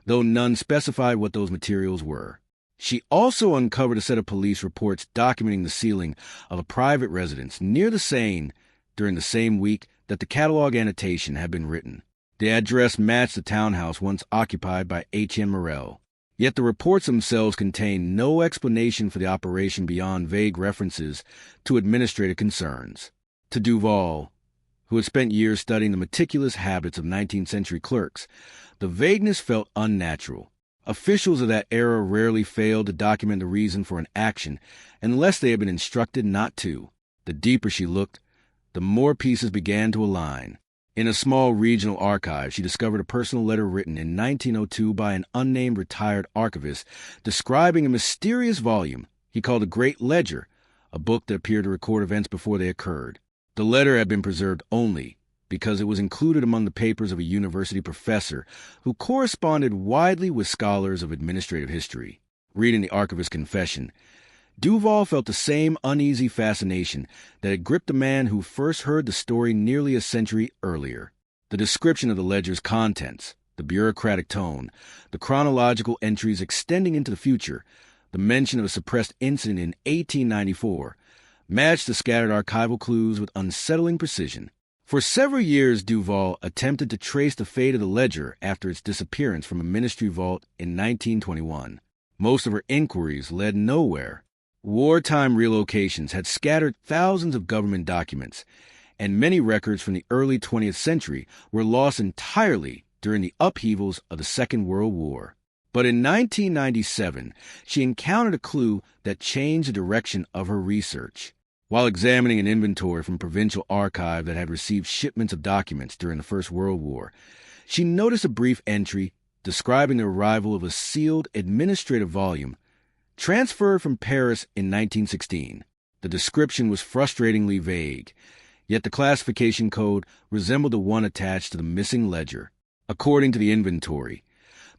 though none specified what those materials were. She also uncovered a set of police reports documenting the sealing of a private residence near the Seine during the same week that the catalog annotation had been written. The address matched the townhouse once occupied by H.M. Morel. Yet the reports themselves contained no explanation for the operation beyond vague references to administrative concerns. To Duval, who had spent years studying the meticulous habits of 19th century clerks, the vagueness felt unnatural. Officials of that era rarely failed to document the reason for an action unless they had been instructed not to. The deeper she looked, the more pieces began to align. In a small regional archive, she discovered a personal letter written in 1902 by an unnamed retired archivist describing a mysterious volume he called a Great Ledger, a book that appeared to record events before they occurred. The letter had been preserved only because it was included among the papers of a university professor who corresponded widely with scholars of administrative history. Reading the archivist's confession, Duval felt the same uneasy fascination that had gripped a man who first heard the story nearly a century earlier. The description of the ledger's contents, the bureaucratic tone, the chronological entries extending into the future, the mention of a suppressed incident in 1894, matched the scattered archival clues with unsettling precision. For several years, Duval attempted to trace the fate of the ledger after its disappearance from a ministry vault in 1921. Most of her inquiries led nowhere. Wartime relocations had scattered thousands of government documents, and many records from the early 20th century were lost entirely during the upheavals of the Second World War. But in 1997, she encountered a clue that changed the direction of her research. While examining an inventory from a provincial archive that had received shipments of documents during the First World War, she noticed a brief entry describing the arrival of a sealed administrative volume transferred from Paris in 1916. The description was frustratingly vague, yet the classification code resembled the one attached to the missing ledger. According to the inventory,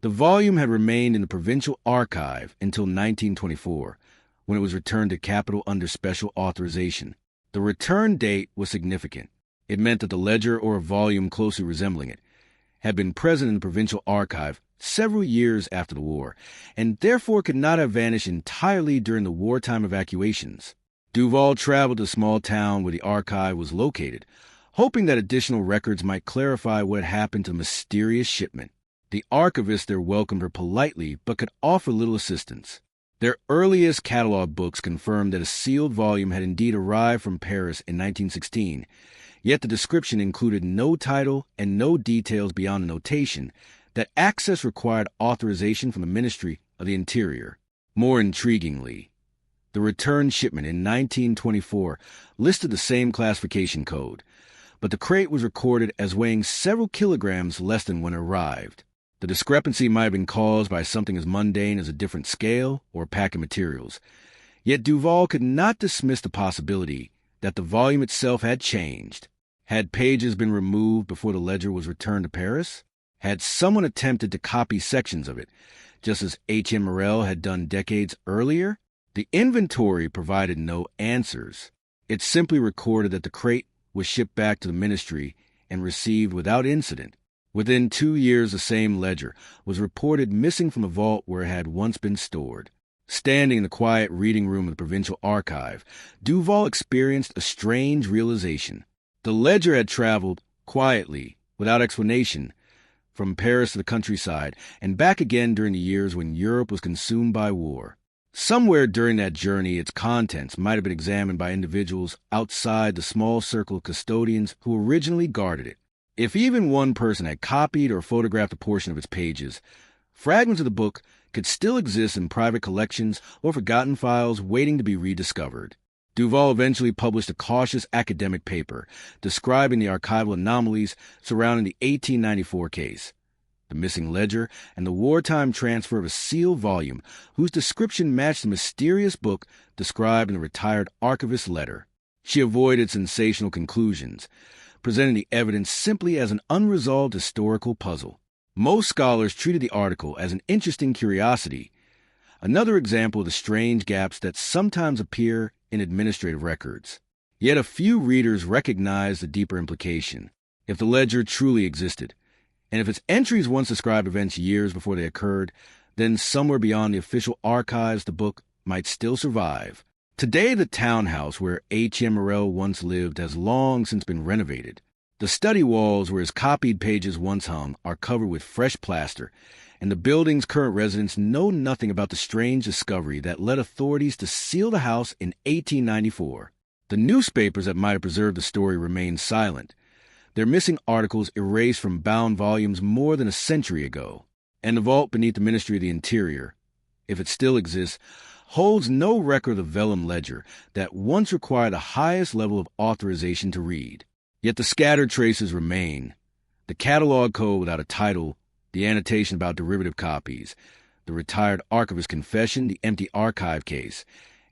the volume had remained in the provincial archive until 1924, when it was returned to Capital under special authorization. The return date was significant. It meant that the ledger, or a volume closely resembling it, had been present in the provincial archive several years after the war, and therefore could not have vanished entirely during the wartime evacuations. Duval traveled to the small town where the archive was located, hoping that additional records might clarify what had happened to the mysterious shipment. The archivist there welcomed her politely, but could offer little assistance. Their earliest catalog books confirmed that a sealed volume had indeed arrived from Paris in 1916, yet the description included no title and no details beyond a notation that access required authorization from the Ministry of the Interior. More intriguingly, the return shipment in 1924 listed the same classification code, but the crate was recorded as weighing several kilograms less than when it arrived. The discrepancy might have been caused by something as mundane as a different scale or pack of materials. Yet Duval could not dismiss the possibility that the volume itself had changed. Had pages been removed before the ledger was returned to Paris? Had someone attempted to copy sections of it, just as H.M. Morel had done decades earlier? The inventory provided no answers. It simply recorded that the crate was shipped back to the ministry and received without incident. Within 2 years, the same ledger was reported missing from the vault where it had once been stored. Standing in the quiet reading room of the provincial archive, Duval experienced a strange realization. The ledger had traveled quietly, without explanation, from Paris to the countryside and back again during the years when Europe was consumed by war. Somewhere during that journey, its contents might have been examined by individuals outside the small circle of custodians who originally guarded it. If even one person had copied or photographed a portion of its pages, fragments of the book could still exist in private collections or forgotten files waiting to be rediscovered. Duval eventually published a cautious academic paper describing the archival anomalies surrounding the 1894 case, the missing ledger, and the wartime transfer of a sealed volume whose description matched the mysterious book described in the retired archivist's letter. She avoided sensational conclusions, presenting the evidence simply as an unresolved historical puzzle. Most scholars treated the article as an interesting curiosity, another example of the strange gaps that sometimes appear in administrative records. Yet a few readers recognized the deeper implication. If the ledger truly existed, and if its entries once described events years before they occurred, then somewhere beyond the official archives the book might still survive. Today, the townhouse where H.M. Morrell once lived has long since been renovated. The study walls where his copied pages once hung are covered with fresh plaster, and the building's current residents know nothing about the strange discovery that led authorities to seal the house in 1894. The newspapers that might have preserved the story remain silent, their missing articles erased from bound volumes more than a century ago. And the vault beneath the Ministry of the Interior, if it still exists, holds no record of the vellum ledger that once required the highest level of authorization to read. Yet the scattered traces remain. The catalog code without a title, the annotation about derivative copies, the retired archivist's confession, the empty archive case,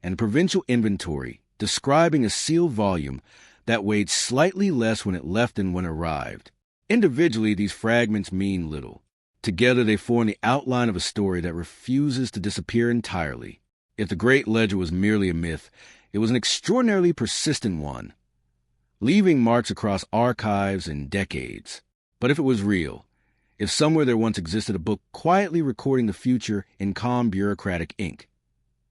and the provincial inventory describing a sealed volume that weighed slightly less when it left than when it arrived. Individually, these fragments mean little. Together, they form the outline of a story that refuses to disappear entirely. If the Great Ledger was merely a myth, it was an extraordinarily persistent one, leaving marks across archives and decades. But if it was real, if somewhere there once existed a book quietly recording the future in calm bureaucratic ink,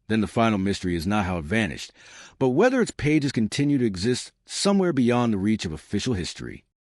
then the final mystery is not how it vanished, but whether its pages continue to exist somewhere beyond the reach of official history.